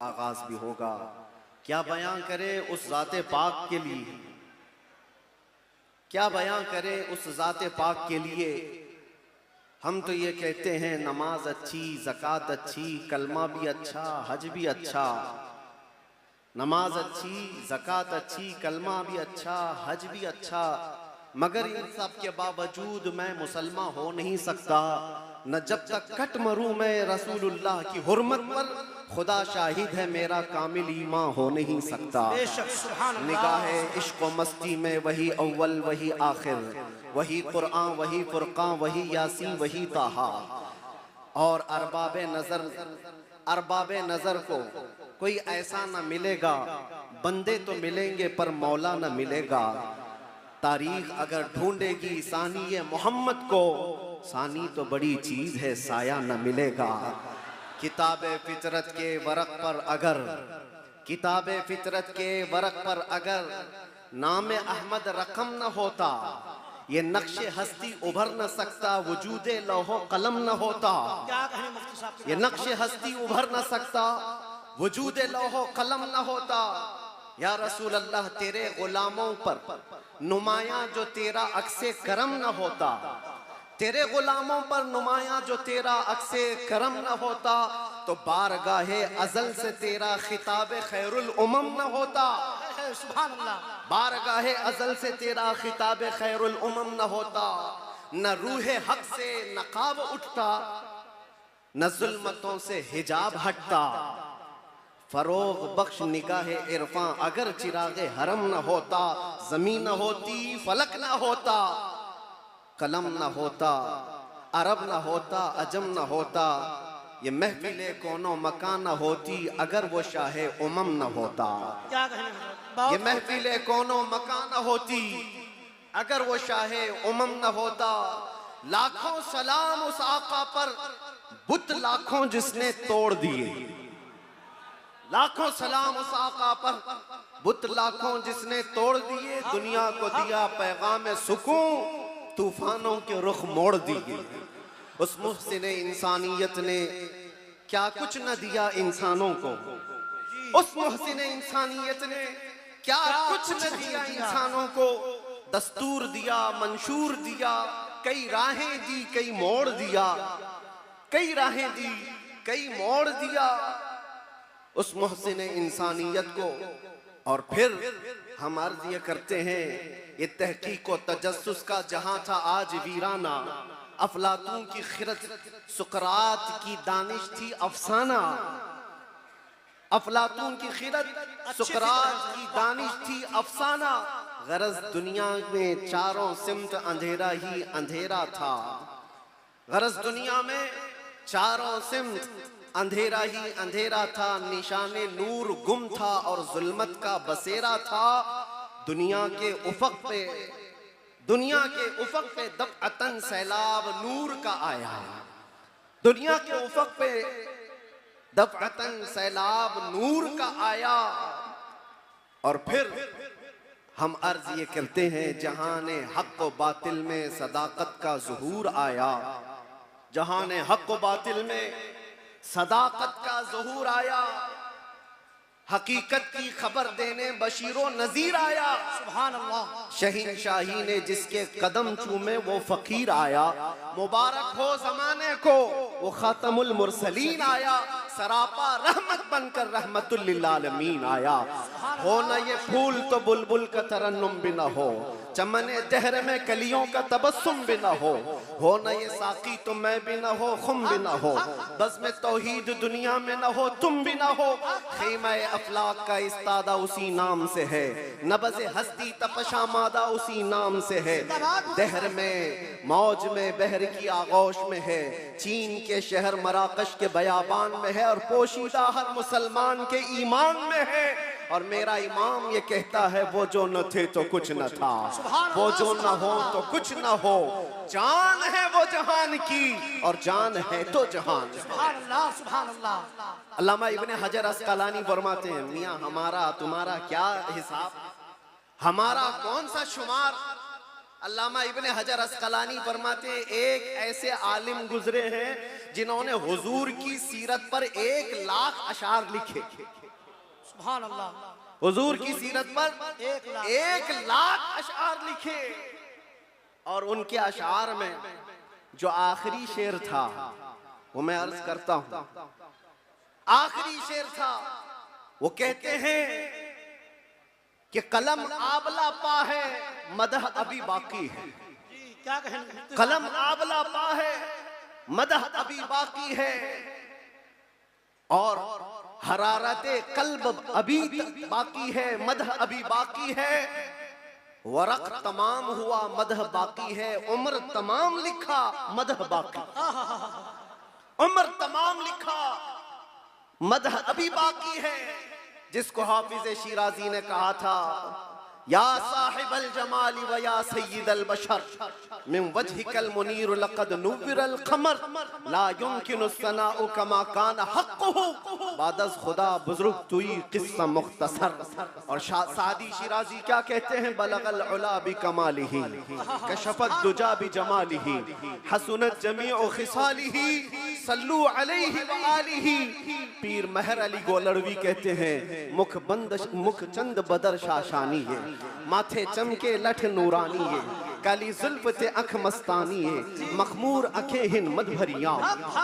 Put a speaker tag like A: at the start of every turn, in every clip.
A: आगाज भी होगा। क्या बयां करे उस ज़ाते पाक के लिए, क्या बयां करे उस ज़ाते पाक के लिए। हम तो ये कहते हैं नमाज अच्छी, ज़कात अच्छी, कलमा भी अच्छा, हज भी अच्छा। नमाज अच्छी, ज़कात अच्छी, कलमा भी अच्छा, हज भी अच्छा, मगर इन सब के बावजूद मैं मुसलमान हो नहीं सकता। न जब तक कट मरूं मैं रसूलुल्लाह की हुर्मत पर, खुदा शाहिद है मेरा कामिल ईमान हो नहीं सकता। निगाहे इश्क व मस्ती में वही अव्वल वही आखिर, वही कुरान वही फुरकान वही यासीन वही ताहा। और अरबाबे नजर को कोई ऐसा न मिलेगा, बंदे तो मिलेंगे पर मौला न मिलेगा। तारीख अगर ढूंढेगी सानी मोहम्मद को, सानी तो बड़ी चीज है साया न मिलेगा। किताबे फितरत के वरक पर अगर, किताबे फितरत के वरक पर अगर नाम अहमद रकम न होता, ये नक्शे हस्ती उभर न सकता, वजूदे लौहो कलम न होता। ये नक्शे हस्ती उभर न सकता, वजूदे लौहो कलम न होता। या रसूल अल्लाह तेरे गुलामों पर नुमाया जो तेरा अक्से करम न होता, तेरे गुलामों पर नुमाया जो तेरा अक्से करम न होता, तो बारगाहे अजल से तेरा खिताब खैरुल उमम न होता। बारगाहे अजल से तेरा खिताब खैरुल उमम न होता। न रूहे हक से नकाब उठता, न जुल्मतों से हिजाब हटता। फरोग बख्श निगाहे इरफान अगर चिरागे हरम न होता, जमीन न होती फलक न होता, कलम न होता, अरब न होता, अजम न होता। ये महफिले कोनो मकान न होती अगर वो शाहे उमम न होता। ये महफिले कोनो मकान न होती अगर वो शाहे उमम न होता। लाखों सलाम उस आका पर, बुत लाखों जिसने तोड़ दिए। लाखों सलाम उस आका पर, बुत लाखों जिसने तोड़ दिए। दुनिया को दिया पैगाम सुकून, तूफानों के रुख मोड़ दिए। उस मुहसिन इंसानियत ने क्या कुछ न दिया इंसानों को, उस मुहसिन इंसानियत ने क्या कुछ न दिया इंसानों को। दस्तूर दिया, मंशूर दिया, कई राहें दी कई मोड़ दिया, कई राहें दी कई मोड़ दिया उस मुहसिन इंसानियत को। और फिर हम अर्ज ये करते हैं, ये तहकीक व तजस्सुस का जहां था आज वीराना। अफलातून की खिरत सुकरात की दानिश थी अफसाना। अफलातून की खिरत सुकरात की दानिश थी अफसाना। गरज दुनिया में चारों सिमत अंधेरा ही अंधेरा था। गरज दुनिया में चारों सिमत अंधेरा ही अंधेरा था। निशाने नूर गुम था और जुल्मत का बसेरा था। दुनिया के उफक पे, दुनिया के उफक पे दफ़अतन सैलाब नूर का आया। दुनिया के उफक पे दफ़अतन सैलाब नूर का आया। और फिर हम अर्ज ये करते हैं, जहाने हक व बातिल में सदाकत का ज़ुहूर आया। जहाने हक व बातिल में सदाकत का ज़ुहूर आया। हकीकत की खबर देने बशीरो नजीर आया। सुभान अल्लाह। शहीनशाही ने जिसके कदम चूमे वो फकीर आया। मुबारक हो ज़माने को वो खातमुल मुरसलीन आया। सरापा रहमत बनकर रहमतुल लिल आलमीन आया। हो न ये फूल तो बुलबुल का तरन्नुम भी न हो, चमने दहर में कलियों का तबस्सुम भी न हो न ये साकी तो मैं भी न हो, खुम भी न हो, बस में तौहीद दुनिया में न हो, तुम भी न हो। खीमा अफलाक का इस्तादा उसी नाम से है, नबज़ हस्ती तपशा मादा उसी नाम से है। दहर में मौज में बहर की आगोश में है, चीन के शहर मराकश के बयाबान में है, और पोशीदा हर मुसलमान के ईमान में है। और मेरा इमाम ये कहता है, वो जो न थे तो कुछ न था, वो जो न हो तो कुछ न हो। जान है वो जहान की और जान है तो जहान। अल्लामा इब्ने हजर अस्कलानी फरमाते हैं, मियाँ हमारा तुम्हारा क्या हिसाब, हमारा कौन सा शुमार, अल्लामा इब्ने हजर अस्कलानी फरमाते हैं, एक ऐसे आलिम गुजरे हैं जिन्होंने हुजूर की सीरत पर 1,00,000 अशार लिखे।
B: सुभान अल्लाह।
A: हुजूर की सीरत पर 1,00,000 अशार लिखे। और उनके अशार में जो आखिरी शेर था वो मैं अर्ज करता हूं। आखिरी शेर था, वो कहते हैं कि कलम आबला पा है, मदह अभी बाकी है।
B: क्या कहें?
A: कलम आबला पा है, मदह अभी बाकी है, और हरारते कल्ब अभी बाकी है, मदह अभी बाकी है। वरक तमाम हुआ, मदह बाकी है। उम्र तमाम लिखा, मदह बाकी। उम्र तमाम लिखा, मदह अभी बाकी है। जिसको हाफिज शिराजी ने कहा था, या साहिबल जमाली व या सय्यिदल बशर मिन वजहिकल मुनीर लक़द नुव्विरल क़मर ला युमकिनु सनाउ कमा कान हक़्क़ुहु बादस खुदा बुजुर्ग तुई किस्सा मुख्तसर। और सादी शिराजी क्या कहते हैं, बलगल उला बि कमालिही कशफत दुजा बि जमालिही हसनत जमीउ खिसालिही सल्लू अलैहि व आलिही। पीर महर अली गोलड़वी कहते हैं, मुख बंद मुख चंद बदर शाशानी है, माथे चमके लठ नूरानी है, काली जुल्फ ते अख मस्तानी है, मखमूर अखे हिन मद भरिया,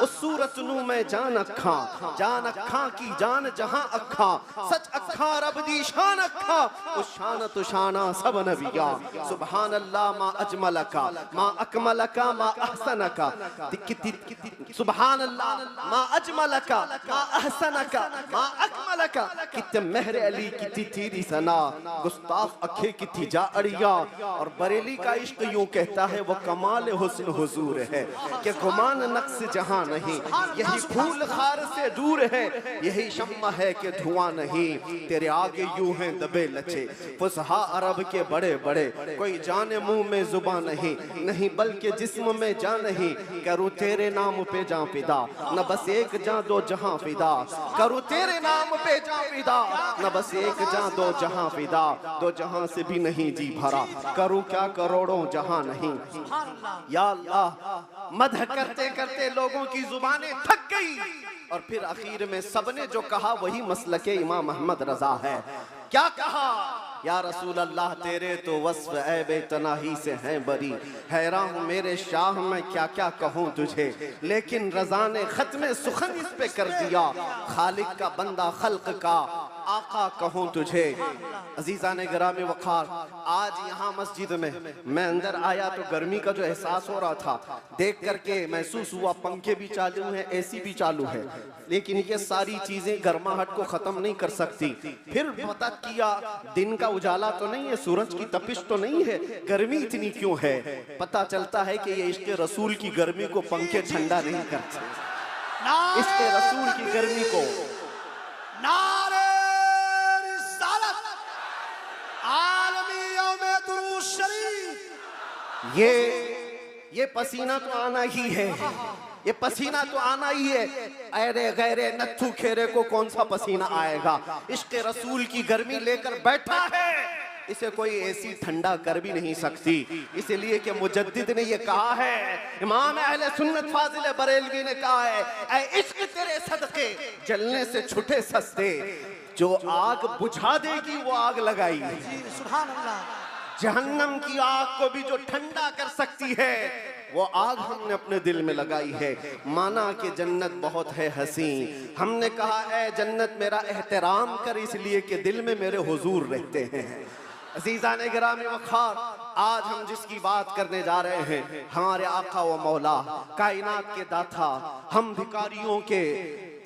A: उस सूरत नू में जान अखा की जान जहां अखा, सच अखा रब दी शान अखा, उस शान तो शाना सब नबिया। सुभान अल्लाह मा अजमलका मा अकमलका मा अहसनका, सुभान अल्लाह मा अजमलका मा अहसनका मा अकमलका। कितने महर अली कितनी तेरी सना, गुस्ताख अखे कितनी जा अड़िया। और बरेली का इश्क यूं कहता है, वो कमाल हुस्न हुजूर है कि गुमान नक्स जहां नहीं, यही फूल खार से दूर है, यही शम्मा है कि धुआं नहीं। तेरे आगे यूं हैं दबे लचे फुसहा अरब के बड़े बड़े, कोई जाने मुंह में जुबान नहीं, नहीं बल्कि जिस्म में जान नहीं। करूं तेरे नाम पे जां फिदा, न बस एक जां दो जहां फिदा। करूं तेरे नाम पे जां फिदा, न बस एक जां दो जहां फिदा। दो जहां से भी नहीं जी भरा, करूं क्या करोड़ों जहां नहीं। या अल्लाह, मदह करते करते लोगों की जुबानें थक गई। और फिर आखिर में सबने जो कहा वही मसलके इमाम अहमद रजा है। क्या कहा, या रसूल अल्लाह तेरे तो वस्फ ऐबे तनाही से हैं बरी, हैरान हूँ मेरे शाह मैं क्या क्या कहूँ तुझे, लेकिन रजा ने खत्म सुखन इस पे कर दिया। खालिक का बंदा खल्क का आका कहूँ तुझे। अजीजा ने गिरामी वक़ार, आज यहाँ मस्जिद में मैं अंदर आया तो गर्मी का जो एहसास हो रहा था देख करके महसूस हुआ, पंखे भी चालू हैं, एसी भी चालू है, लेकिन ये सारी चीजें गर्माहट को खत्म नहीं कर सकती। फिर पता किया दिन का उजाला तो नहीं है, सूरज की तपिश तो नहीं है, गर्मी इतनी क्यों है। पता चलता है कि ये इश्क़ रसूल की गर्मी को पंखे ठंडा नहीं करते, इश्क़ रसूल की गर्मी को।
B: नारे रिसालत आलमी यौमे दुरूद शरीफ।
A: ये पसीना तो आना ही है, ये पसीना तो आना ही है। अरे गैरे नत्थू खेरे को कौन सा पसीना आएगा। इश्क़ रसूल की गर्मी लेकर बैठा है, इसे कोई एसी ठंडा कर भी नहीं सकती। इसलिए कि मुजद्दिद ने ये कहा है, इमाम अहले सुन्नत फाजिल बरेलवी ने कहा है, ऐ इश्क़ तेरे सदके जलने से छुटे सस्ते, जो आग बुझा देगी वो आग लगाई।
B: सुभान अल्लाह।
A: जहन्नम की आग को भी जो ठंडा कर सकती है वो आग हमने अपने दिल में लगाई है। माना कि जन्नत बहुत है हसी, हमने कहा ऐ जन्नत मेरा एहतराम कर, इसलिए कि दिल में मेरे हुजूर रहते हैं। अज़ीज़ान गिरामी वक़ार, आज हम जिसकी बात करने जा रहे हैं, हमारे आका व मौला कायनात के दाता, हम भिखारियों के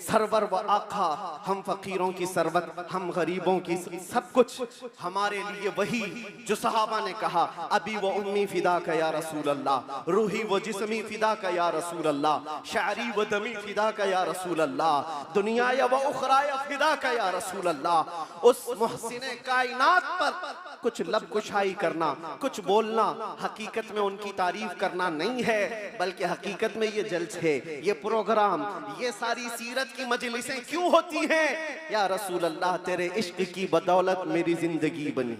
A: सरवर व आका, हम फकीरों की सरवत, हम गरीबों की सब कुछ, हमारे लिए वही जो सहाबा ने कहा, अबी व उम्मी फिदा का या रसूल अल्लाह, रूही व जिस्मी फिदा का या रसूल अल्लाह, शारी व दमी फिदा का या रसूल अल्लाह, दुनिया व उखराया फिदा का या रसूल अल्लाह। उस मुहसिने कायनात पर कुछ लब कुशाई करना, कुछ बोलना, हकीकत में उनकी तारीफ करना नहीं है, बल्कि हकीकत में ये जलसे, ये प्रोग्राम, ये सारी सीरत की मजलिसें क्यों होती हैं? या रसूल अल्लाह तेरे इश्क की बदौलत मेरी जिंदगी बनी।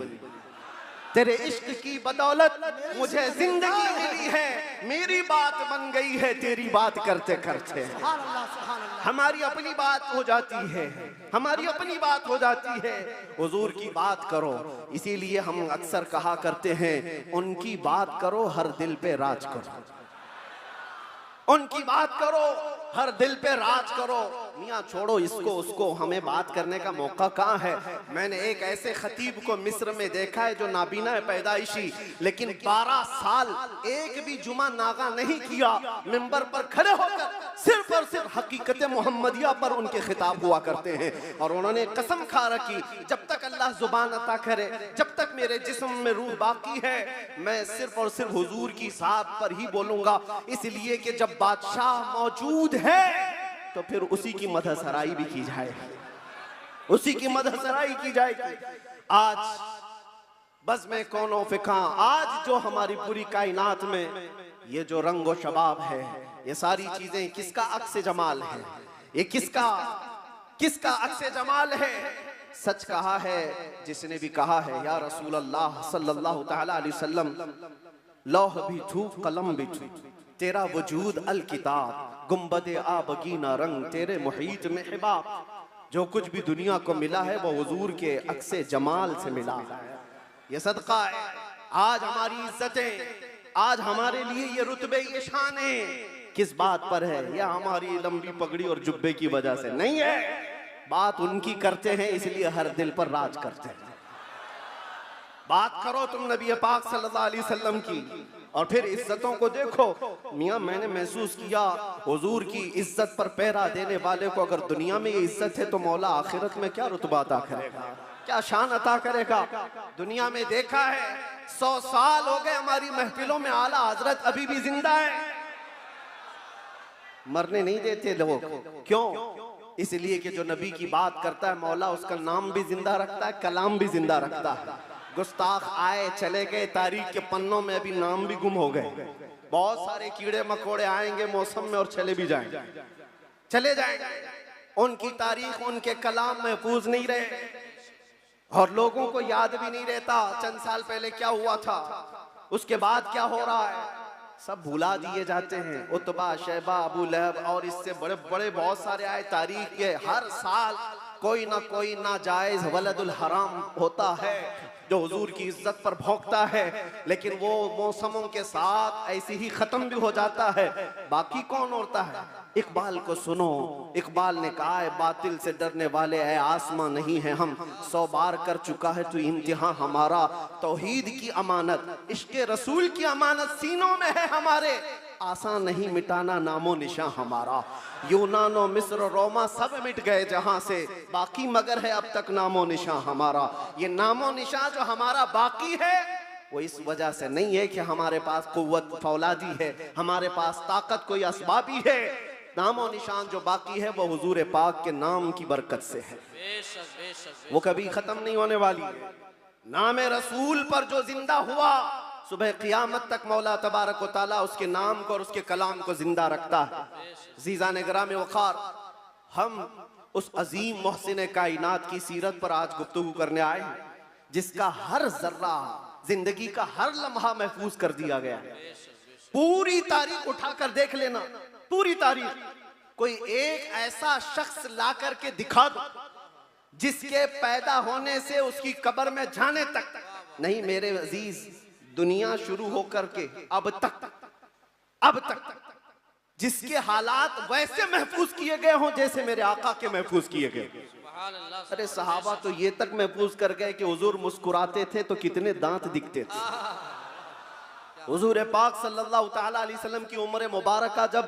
A: तेरे इश्क की बदौलत मुझे जिंदगी मिली है, मेरी बात बन गई है तेरी बात करते करते।
B: सुभान अल्लाह, सुभान अल्लाह।
A: हमारी अपनी बात हो जाती है, हमारी अपनी बात हो जाती है, हुजूर की बात करो। इसीलिए हम अक्सर कहा करते हैं, उनकी बात करो हर दिल पे राज करो, उनकी बात करो हर दिल पे राज करो। मियाँ छोड़ो इसको उसको, हमें बात करने का मौका कहाँ है। मैंने एक ऐसे खतीब को मिस्र में देखा है जो नाबीना है पैदाइशी, लेकिन 12 साल एक भी जुमा नागा नहीं किया, मिंबर पर खड़े होकर सिर्फ और सिर्फ हकीकत मोहम्मदिया पर उनके खिताब हुआ करते हैं। और उन्होंने कसम खा रखी, जब तक अल्लाह जुबान अता करे, जब तक मेरे जिस्म में रूह बाकी है, मैं सिर्फ और सिर्फ हुजूर की साथ पर ही बोलूंगा। इसलिए कि जब बादशाह मौजूद है तो फिर उसी की मदह सराई भी की जाएगी, उसी की मदह सराई की जाएगी। आज बस में कौनो फिका, आज जो हमारी पूरी कायनात में ये जो रंगो शबाब है, ये सारी चीजें किसका अक्स जमाल है, ये किसका अक्स जमाल है। सच कहा है जिसने भी कहा है, या रसूल अल्लाह सल्लल्लाहु तआला अलैहि वसल्लम, लौह भी छू कलम भी छू, तेरा वजूद अल किताब, गुम्बदे आबगीना रंग, तेरे मुहीत में हिबाब। जो कुछ भी दुनिया को मिला है वो हुजूर के अक्से जमाल से मिला है। ये सदका है। आज हमारी इज्जतें, आज हमारे लिए ये रुतबे, ये शाने किस बात पर है? या हमारी लंबी पगड़ी और जुब्बे की वजह से नहीं है। बात उनकी करते हैं इसलिए हर दिल पर राज करते हैं। बात करो तुम नबी पाक सल्लल्लाहु अलैहि वसल्लम की, और फिर इज्जतों को देखो। मियाँ मैंने महसूस किया, हुजूर की इज्जत पर पहरा देने वाले को अगर दुनिया में ये इज्जत है तो मौला आखिरत में क्या रुतबा अता करेगा, क्या शान अता करेगा। दुनिया में देखा है 100 साल हो गए हमारी महफिलों में आला हजरत अभी भी जिंदा है, मरने नहीं देते लोग। क्यों? इसलिए कि जो नबी की बात करता है मौला उसका नाम भी जिंदा रखता है, कलाम भी जिंदा रखता है। गुस्ताख आए चले गए, तारीख के पन्नों में अभी नाम भी गुम हो गए। बहुत सारे कीड़े मकोड़े आएंगे मौसम में और चले भी जाएंगे, चले जाएंगे। उनकी तारीख, उनके कलाम महफूज नहीं रहे और लोगों को याद भी नहीं रहता चंद साल पहले क्या हुआ था, उसके बाद क्या हो रहा है, सब भुला दिए जाते हैं। उतबा, शैबा, अबू लहब और इससे बड़े बड़े बहुत सारे आए तारीख के। हर साल कोई ना कोई नाजायज वलदुल हराम होता है जो हुजूर की इज्जत पर भौंकता है, लेकिन वो मौसमों के साथ ऐसे ही खत्म भी हो जाता है। बाकी कौन होता है? इकबाल को सुनो, इकबाल ने कहा है, बातिल से डरने वाले है आसमां नहीं है हम, 100 बार कर चुका है तू इम्तिहान हमारा। तौहीद की अमानत, इश्क़े रसूल की अमानत सीनों में है हमारे, आसान नहीं मिटाना नामो निशान हमारा। यूनानो, मिस्र, रोमा सब मिट गए जहां से, बाकी मगर है अब तक नामो निशान हमारा। ये नामो निशान जो हमारा बाकी है वो इस वजह से नहीं है कि हमारे पास कुव्वत फौलादी है, हमारे पास ताकत कोई असबाबी है। नामो निशान जो बाकी है वो हुजूर पाक के नाम की बरकत से है, वो कभी खत्म नहीं होने वाली है। नाम रसूल पर जो जिंदा हुआ, सुबह क़ियामत तक मौला तबारक व तआला उसके नाम को और उसके कलाम को जिंदा रखता है। ज़ीज़ान गिराम वक़ार, हम उस अजीम मोहसिन कायनात की सीरत पर आज गुफ्तगू करने आए हैं, जिसका हर जर्रा, जिंदगी का हर लम्हा महफूज कर दिया गया है। पूरी तारीख उठाकर देख लेना, पूरी तारीख। कोई एक ऐसा शख्स ला करके दिखा दो जिसके पैदा होने से उसकी कब्र में जाने तक नहीं, मेरे अजीज, दुनिया शुरू होकर के अब तक जिसके हालात वैसे महफूज किए गए हों जैसे मेरे आका के महफूज किए गए। अरे सहाबा तो ये तक महफूज कर गए कि हुजूर मुस्कुराते थे तो कितने दांत दिखते थे। हुजूर पाक सल्लल्लाहु तआला अलैहि वसल्लम की उम्र मुबारका जब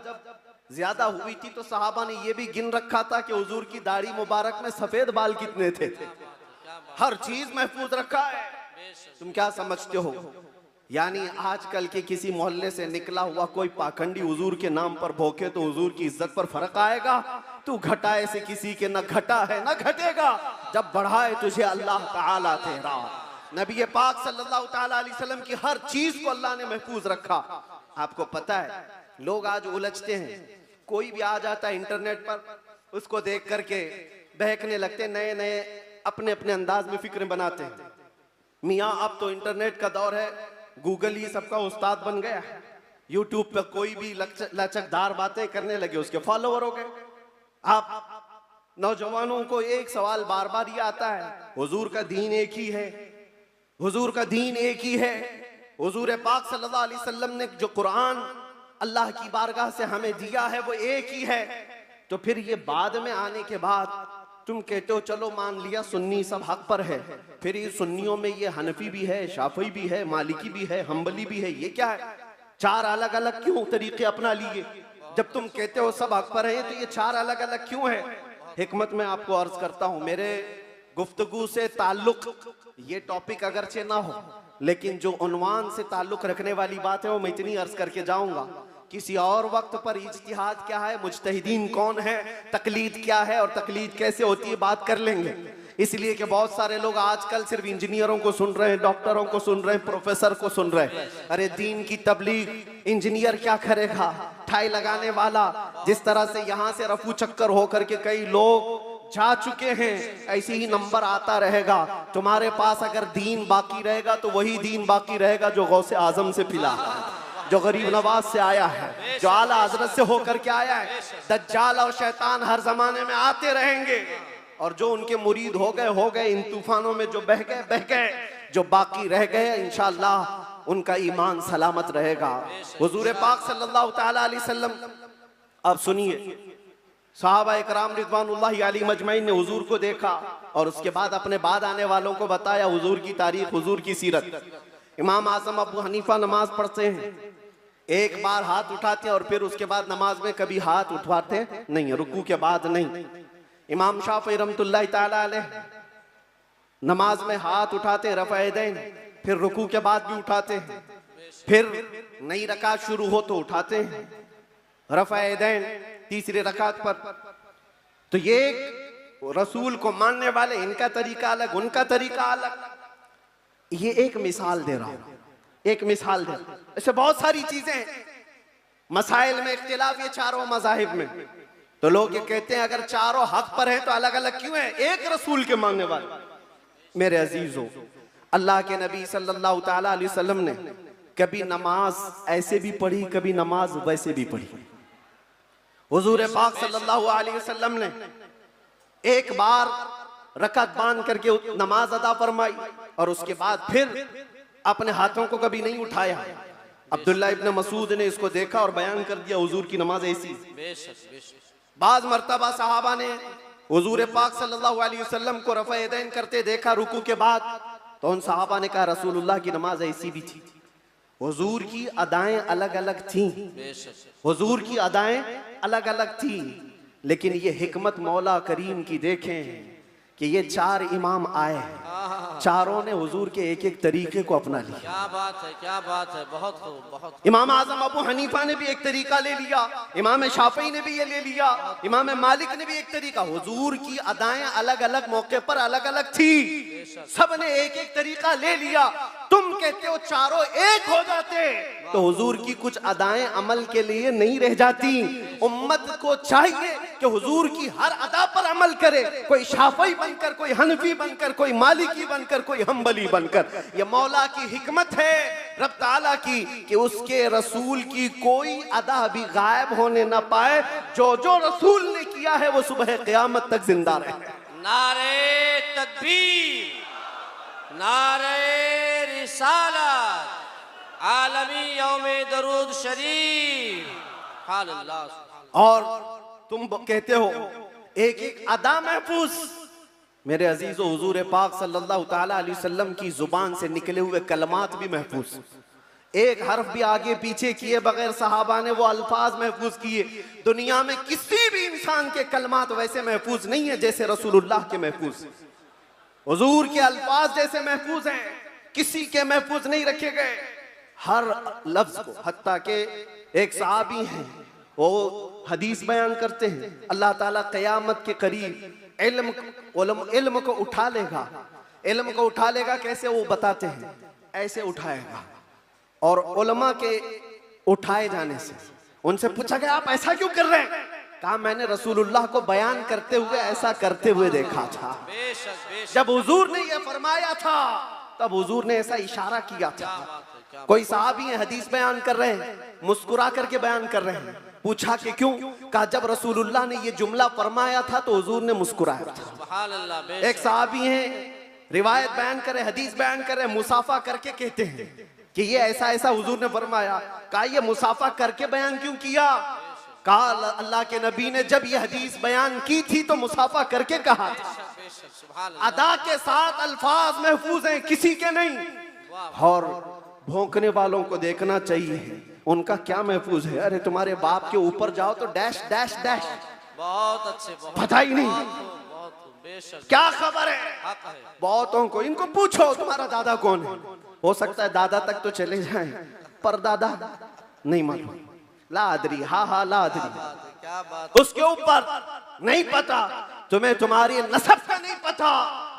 A: ज्यादा हुई थी तो सहाबा ने ये भी गिन रखा था कि हुजूर की दाढ़ी मुबारक में सफेद बाल कितने थे। हर चीज महफूज रखा है। तुम क्या समझते हो, यानी आजकल के किसी मोहल्ले से निकला हुआ कोई पाखंडी हुजूर के नाम पर भोंके तो हुजूर की इज्जत पर फर्क आएगा? तू घटाए से किसी के न घटा है न घटेगा, जब बढ़ाए तुझे अल्लाह ताला तेरा। नबी पाक सल्लल्लाहु ताला अलैहि वसल्लम की हर चीज को अल्लाह ने महफूज रखा। आपको पता है लोग आज उलझते हैं, कोई भी आ जाता है इंटरनेट पर, उसको देख करके बहकने लगते, नए नए अपने अपने अंदाज में फिक्र बनाते हैं। मियाँ अब तो इंटरनेट का दौर है, गूगल ही सबका उस्ताद बन गया है। यूट्यूब पे कोई भी लचकदार बातें करने लगे, उसके फॉलोवर हो गए। आप नौजवानों को एक सवाल बार बार ये आता है, हुजूर का दीन एक ही है, हुजूर का दीन एक ही है। हुजूर पाक सल्लल्लाहु अलैहि वसल्लम ने जो कुरान अल्लाह की बारगाह से हमें दिया है वो एक ही है। तो फिर ये बाद में आने के बाद तुम कहते हो चलो मान लिया सुन्नी सब हक पर है, फिर ये सुन्नियों में ये हनफी भी है, शाफी भी है, मालिकी भी है, हम्बली भी है, ये क्या है? चार अलग अलग क्यों तरीके अपना लिए? जब तुम कहते हो सब हक पर है तो ये चार अलग अलग क्यों है? हिकमत में आपको अर्ज करता हूं, मेरे गुफ्तगू से ताल्लुक ये टॉपिक अगरचे ना हो, लेकिन जो उन्वान से ताल्लुक रखने वाली बात है वो मैं इतनी अर्ज करके जाऊंगा। किसी और वक्त पर इज्तिहाद क्या है, मुज्तहिदीन कौन है, तकलीद क्या है और तकलीद कैसे होती है बात कर लेंगे। इसलिए कि बहुत सारे लोग आजकल सिर्फ इंजीनियरों को सुन रहे हैं, डॉक्टरों को सुन रहे हैं, प्रोफेसर को सुन रहे हैं। अरे दीन की तबलीग इंजीनियर क्या करेगा, ठाई लगाने वाला। जिस तरह से यहाँ से रफू चक्कर होकर के कई लोग जा चुके हैं, ऐसे ही नंबर आता रहेगा। तुम्हारे पास अगर दीन बाकी रहेगा तो वही दीन बाकी रहेगा जो गौसे आजम से पिला, जो गरीब नवाज से आया है, जो आला हजरत से होकर के आया है। दज्जाल और शैतान हर जमाने में आते रहेंगे और जो उनके मुरीद हो गए, इन तूफानों में जो बह गए, जो बाकी रह गए इंशाअल्लाह उनका ईमान सलामत रहेगा। हुजूर पाक सल्लल्लाहु ताला अलैहि वसल्लम, अब सुनिए, सहाबा इकराम रिज़वानुल्लाहि अलैहिम अजमईन ने हुजूर को देखा और उसके बाद अपने बाद आने वालों को बताया हुजूर की तारीख, हुजूर की सीरत। इमाम आजम अबू हनीफा नमाज पढ़ते हैं, एक बार हाथ उठाते हैं और फिर उसके बाद नमाज में कभी हाथ उठाते नहीं, रुकू के बाद नहीं। इमाम शाफी रहमतुल्लाहि ताला अलैह नमाज में हाथ उठाते रफ़अ यदैन, फिर रुकू के बाद भी उठाते हैं, फिर नई रकात शुरू हो तो उठाते हैं रफ़अ यदैन तीसरी रकात पर। तो ये रसूल को मानने वाले, इनका तरीका अलग, उनका तरीका अलग। ये एक मिसाल दे रहा हूं, एक मिसाल दे। ऐसे बहुत सारी चीजें मसाइल में इख्तिलाफ ये चारों मज़ाहिब में। तो लोग ये कहते हैं अगर चारों हक पर हैं तो अलग अलग क्यों है? एक रसूल के मानने वाले। मेरे अजीजों, अल्लाह के नबी सल्लल्लाहु ताला अलैहि वसल्लम ने कभी नमाज ऐसे भी पढ़ी, कभी नमाज वैसे भी पढ़ी। हुजूर पाक सल्लल्लाहु अलैहि वसल्लम ने एक बार रकात बांध करके नमाज अदा फरमाई और उसके बाद फिर अपने हाथों को कभी नहीं उठाया। अब्दुल्ला इब्न मसूद ने इसको देखा और बयान कर दिया हुजूर की नमाज ऐसी। बाज मर्तबा सहाबा ने हुजूर पाक सल्लल्लाहु अलैहि वसल्लम को रफ़अ यदैन करते देखा रुकू के बाद, तो उन सहाबा ने कहा रसूलुल्लाह की नमाज ऐसी भी थी। हुजूर की अदाएं अलग अलग थी, हुजूर की अदाएं अलग अलग थी, लेकिन ये हिकमत मौला करीम की देखें कि ये चार इमाम आए, चारों ने हुजूर के एक एक तरीके को अपना लिया।
B: क्या बात है, क्या बात है, बहुत खूब, बहुत खूब।
A: इमाम आजम अबू हनीफा ने भी एक तरीका ले लिया, इमाम शाफी ने भी ये ले लिया, इमाम मालिक ने भी एक तरीका। हुजूर की अदाएं अलग अलग मौके पर अलग अलग थी, सब ने एक एक तरीका ले लिया। तुम कहते हो चारों एक हो जाते तो हुजूर की कुछ अदाएं अमल के लिए नहीं रह जाती। उम्मत को चाहिए कि हुजूर की हर अदा पर अमल करे, कोई शाफी बनकर, कोई हनफी बनकर, कोई मालिकी बनकर, कोई हम्बली बनकर। ये मौला की हिकमत है रब ताला की कि उसके रसूल की कोई अदा भी गायब होने ना पाए। जो जो रसूल ने किया है वो सुबह क़यामत तक जिंदा रहे।
B: नारे तकबीर, नारे रिसालत, आलमी यौमे दरूद शरीफ। हालेलुया।
A: और तुम कहते हो एक एक अदा महफूज। मेरे अजीजों, हुजूर पाक सल्लल्लाहु ताला अलैहि वसल्लम की जुबान से निकले हुए कलमात भी महफूज, एक हर्फ भी आगे पीछे किए बगैर सहाबा ने वो अल्फाज महफूज किए। दुनिया में किसी भी इंसान के कलमात वैसे महफूज नहीं है जैसे रसूलुल्लाह के महफूज। हुजूर के अल्फाज जैसे महफूज हैं, किसी के महफूज नहीं रखे गए हर लफ्ज को। हत्ता के एक सहाबी हैं, वो हदीस बयान करते हैं अल्लाह ताला क़यामत के करीब इल्म को उठा लेगा। इल्म को उठा लेगा कैसे, वो बताते हैं ऐसे उठाएगा। और उलमा के उठाए जाने से उनसे पूछा गया आप ऐसा क्यों कर रहे हैं? कहा मैंने रसूलुल्लाह को बयान करते हुए ऐसा करते हुए देखा था। जब हुजूर ने यह फरमाया था तब हुजूर ने ऐसा इशारा किया था।
B: क्या बात है, क्या
A: कोई साहबी है, हदीस बयान कर रहे हैं, मुस्कुरा करके बयान कर रहे हैं। पूछा कि क्यों? कहा जब रसूलुल्लाह ने ये जुमला फरमाया था तो हुजूर ने मुस्कुराया था।
B: सुभान अल्लाह,
A: एक
B: बेशक।
A: साहबी हैं, रिवायत बयान करे, हदीस बयान करे, मुसाफा करके कहते हैं कि ये ऐसा ऐसा हुजूर ने फरमाया। कहा ये मुसाफा करके बयान क्यों किया? कहा अल्लाह के नबी ने जब ये हदीस बयान की थी तो मुसाफा करके कहा था।
B: बेशक, सुभान अल्लाह।
A: अदा के साथ अल्फाज महफूज हैं, किसी के नहीं। और भौंकने वालों को देखना चाहिए उनका क्या महफूज है। अरे तुम्हारे बाप के ऊपर जाओ तो डैश डैश डैश,
B: बहुत अच्छे, बहुत
A: पता ही नहीं
B: बहुत खूब, बहुत खूब, बेशक।
A: क्या खबर है।
B: हक है।
A: बहुतों को इनको पूछो तुम्हारा दादा कौन है, हो सकता है दादा तक तो चले जाएं पर दादा नहीं मालूम। लादरी, हा हा लादरी,
B: बात है, क्या बात।
A: उसके ऊपर नहीं पता, तुम्हें तुम्हारी नसब का नहीं पता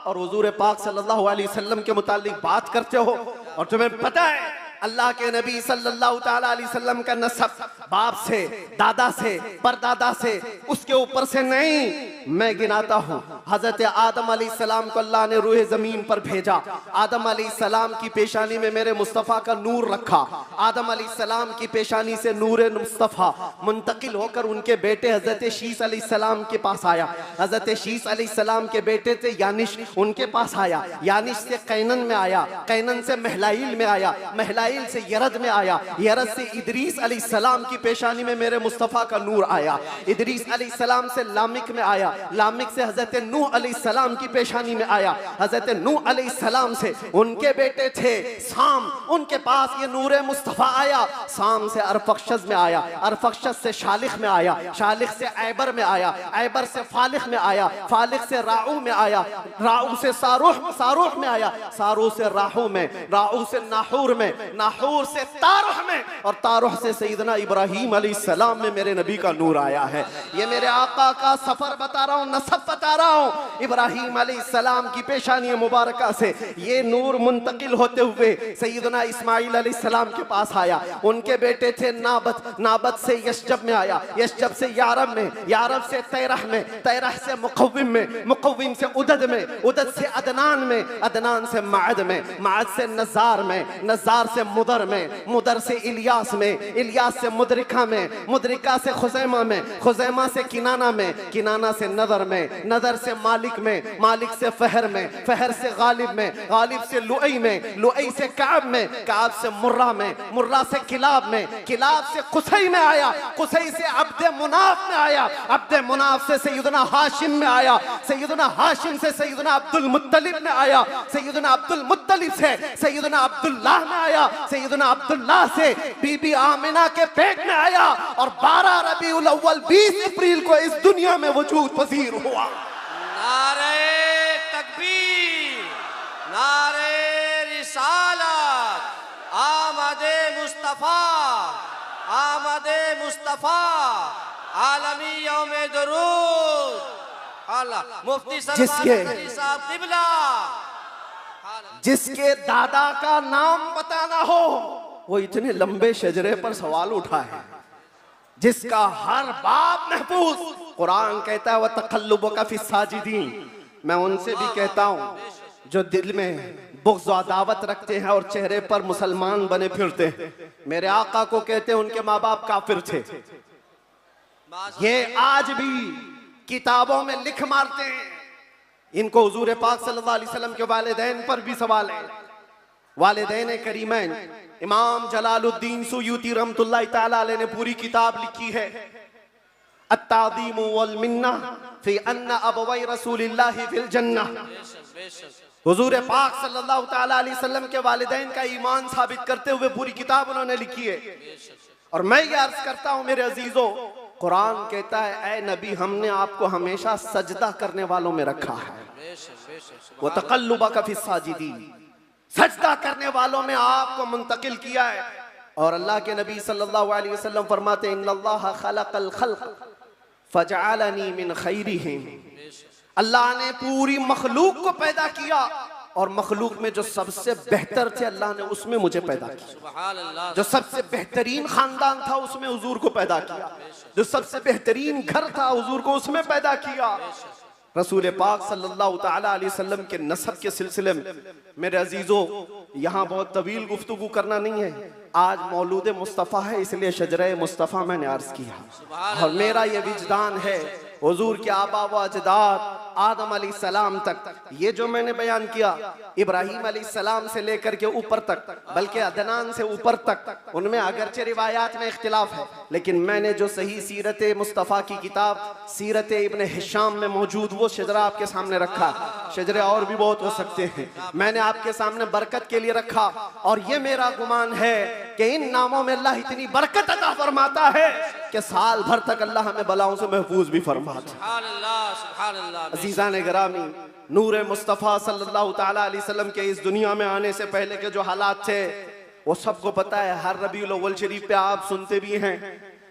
A: और हुजूर पाक सल्लल्लाहु अलैहि वसल्लम के मुतालिक बात करते हो और तुम्हें पता है अल्लाह के नबी सल्लल्लाहु ताला अलैहि वसल्लम का नसब बाप से, दादा से, परदादा से, उसके ऊपर से नहीं। मैं गिनाता हूँ, हजरत आदम अलैहिस्सलाम को अल्लाह ने रूह जमीन पर भेजा। आदम अलैहिस्सलाम की पेशानी में मेरे मुस्तफ़ा का नूर रखा। आदम अलैहिस्सलाम की पेशानी से नूर मुस्तफ़ा मुंतकिल होकर उनके बेटे हजरत शीस अलैहिस्सलाम के पास आया। हजरत शीस अलैहिस्सलाम के बेटे थे यानिश, उनके पास आया। यानिश से कैनन में आया, कैनन से महलाइल में आया, महलाइल से यरद में आया, यरद से इदरीस अलैहिस्सलाम की पेशानी में मेरे मुस्तफ़ा का नूर आया। इदरीस अलैहिस्सलाम से लामिक में आया, लामिक से हजरत नूह अलैहिस्सलाम की पेशानी में आया। हजरत नूह अलैहिस्सलाम से उनके बेटे थे साम, उनके पास ये नूर मुस्तफ़ा आया। साम से अरफक्षस में आया, अरफक्षस से शालिख में आया, शालिख से ऐबर में आया, ऐबर से फालिख में आया, फालिख से राऊ में आया, राऊ से सारूह, सारूह में आया, सारूह से राहू में, राहू से नाहूर में, नाहूर से तारुह में और तारुह से सैयदना इब्राहीम अलैहिस्सलाम में मेरे नबी का नूर आया है। ये मेरे आका का सफर बता रहा हूँ, नसब बता रहा हूँ। इब्राहीम अलैहिस्सलाम की पेशानी मुबारका से ये नूर मुंतकिल होते हुए सैयदना इस्माइल अलैहिस्सलाम के पास आया। उनके बेटे थे नाबत, नाबत से यशजब में आया, यशजब से यारब में, यारब से तैरह में, तैरह से मुकव्विम में, मुकव्विम से उदद में, उदद से अदनान में, अदनान से माद में, माद से नज़ार में, नज़ार से मुदर में, मुदर से इलियास में, इलियास से मुदरिका में, मुदरिका से खुजैमा में, खुजैमा से किनाना में, किनाना से नदर में, नदर से मालिक में, मालिक से फहर में, फहर से गालिब में, गालिब से लुई में, लुई से काब में, काब से मुर्रा में, मुर्रा से किलाब में, किलाब से कुसई में आया, कुसई से अब्दे मुनाफ में आया, अब्दे मुनाफ से सैयदना हाशिम में आया, सैयदना हाशिम से सैयदना अब्दुल मुत्तलिब में आया, सैयदना अब्दुल मुत्तलिब से सैयदना अब्दुल्लाह में आया, सैयदना अब्दुल्लाह से बीबी आमिना के पेट में आया और 12 रबीउल अव्वल 20 अप्रैल को इस दुनिया में वजूद पजीर हुआ।
B: नारे तकबीर, नारे रिसालत, आमदे मुस्तफा, आमदे मुस्तफा, आलमी यौमे दरूद। अल्लाह मुफ्ती सलमान अली साहब क़िबला।
A: जिसके दादा का नाम बताना हो वो इतने लंबे शजरे पर सवाल उठा है, जिसका हर बाप महफूज। कुरान कहता है वह तक़ल्लुबुका फ़ी साजिदीन। मैं उनसे भी कहता हूँ जो दिल में बुग़्ज़ व अदावत रखते हैं और चेहरे पर मुसलमान बने फिरते हैं। मेरे आका को कहते हैं उनके माँ बाप काफिर थे, ये आज भी किताबों में लिख मारते हैं। इनको हुजूर पाक सल्लल्लाहु अलैहि वसल्लम के वालिदैन पर भी सवाल है। वालिदैन करीमैन इमाम जलालुद्दीन सुयूती रहमतुल्लाहि तआला अलैह ने पूरी किताब लिखी है अत्तादीम वल मिन्ना फी अन्ना अबवै रसूलिल्लाहि फिल जन्नह। हुजूर पाक सल्लल्लाहु तआला अलैहि वसल्लम के वालिदैन का ईमान साबित करते हुए पूरी किताब उन्होंने लिखी है। और मैं ये अर्ज करता हूँ मेरे अजीजों, कुरान कहता है ऐ नबी हमने आपको हमेशा सजदा करने वालों में रखा है। वो तक़ल्लुबका फ़ी साजिदीन, सजदा करने वालों में आपको मुंतकिल किया है। और अल्लाह के नबी सल्लल्लाहु अलैहि वसल्लम फरमाते हैं इन्नल्लाह खलक़ल खल्क़ फजअलनी मिन खैरिहिम। अल्लाह ने पूरी मखलूक को पैदा किया और मखलूक में जो सबसे बेहतर थे अल्लाह ने उसमें मुझे पैदा किया। जो सबसे बेहतरीन खानदान था उसमें हुजूर को पैदा किया, जो सबसे बेहतरीन घर था हुजूर को उसमें पैदा किया। रसूल पाक सल्लल्लाहु ताला अलैहि वसल्लम के नसब के सिलसिले में मेरे अजीजों, यहाँ बहुत तवील गुफ्तगू करना नहीं है। आज मौलूद मुस्तफ़ा है, इसलिए शजरे मुस्तफ़ा मैंने अर्ज किया। और मेरा ये विजदान है, हुजूर के आबा व अजदाद आदम अलैहिस्सलाम तक, ये जो मैंने बयान किया इब्राहीम अलैहिस्सलाम से लेकर के ऊपर तक, बल्कि अदनान से ऊपर तक, उनमें अगरचे रिवायात में इख्तिलाफ है, लेकिन मैंने जो सही सीरत मुस्तफ़ा की किताब सीरत इब्न हिशाम में मौजूद वो शजरा आपके सामने रखा। शजरे और भी बहुत हो सकते हैं, मैंने आपके सामने बरकत के लिए रखा। और ये मेरा गुमान है कि इन नामों में अल्लाह इतनी बरकत अता फरमाता है कि साल भर तक अल्लाह हमें बलाओं से महफूज भी फरमाता है। अजीज़ान गिरामी, नूर मुस्तफ़ा सल्लल्लाहु ताला अलैहि वसल्लम के इस दुनिया में आने से पहले के जो हालात थे वो सबको पता है। हर रबीउल अव्वल शरीफ पे आप सुनते भी हैं,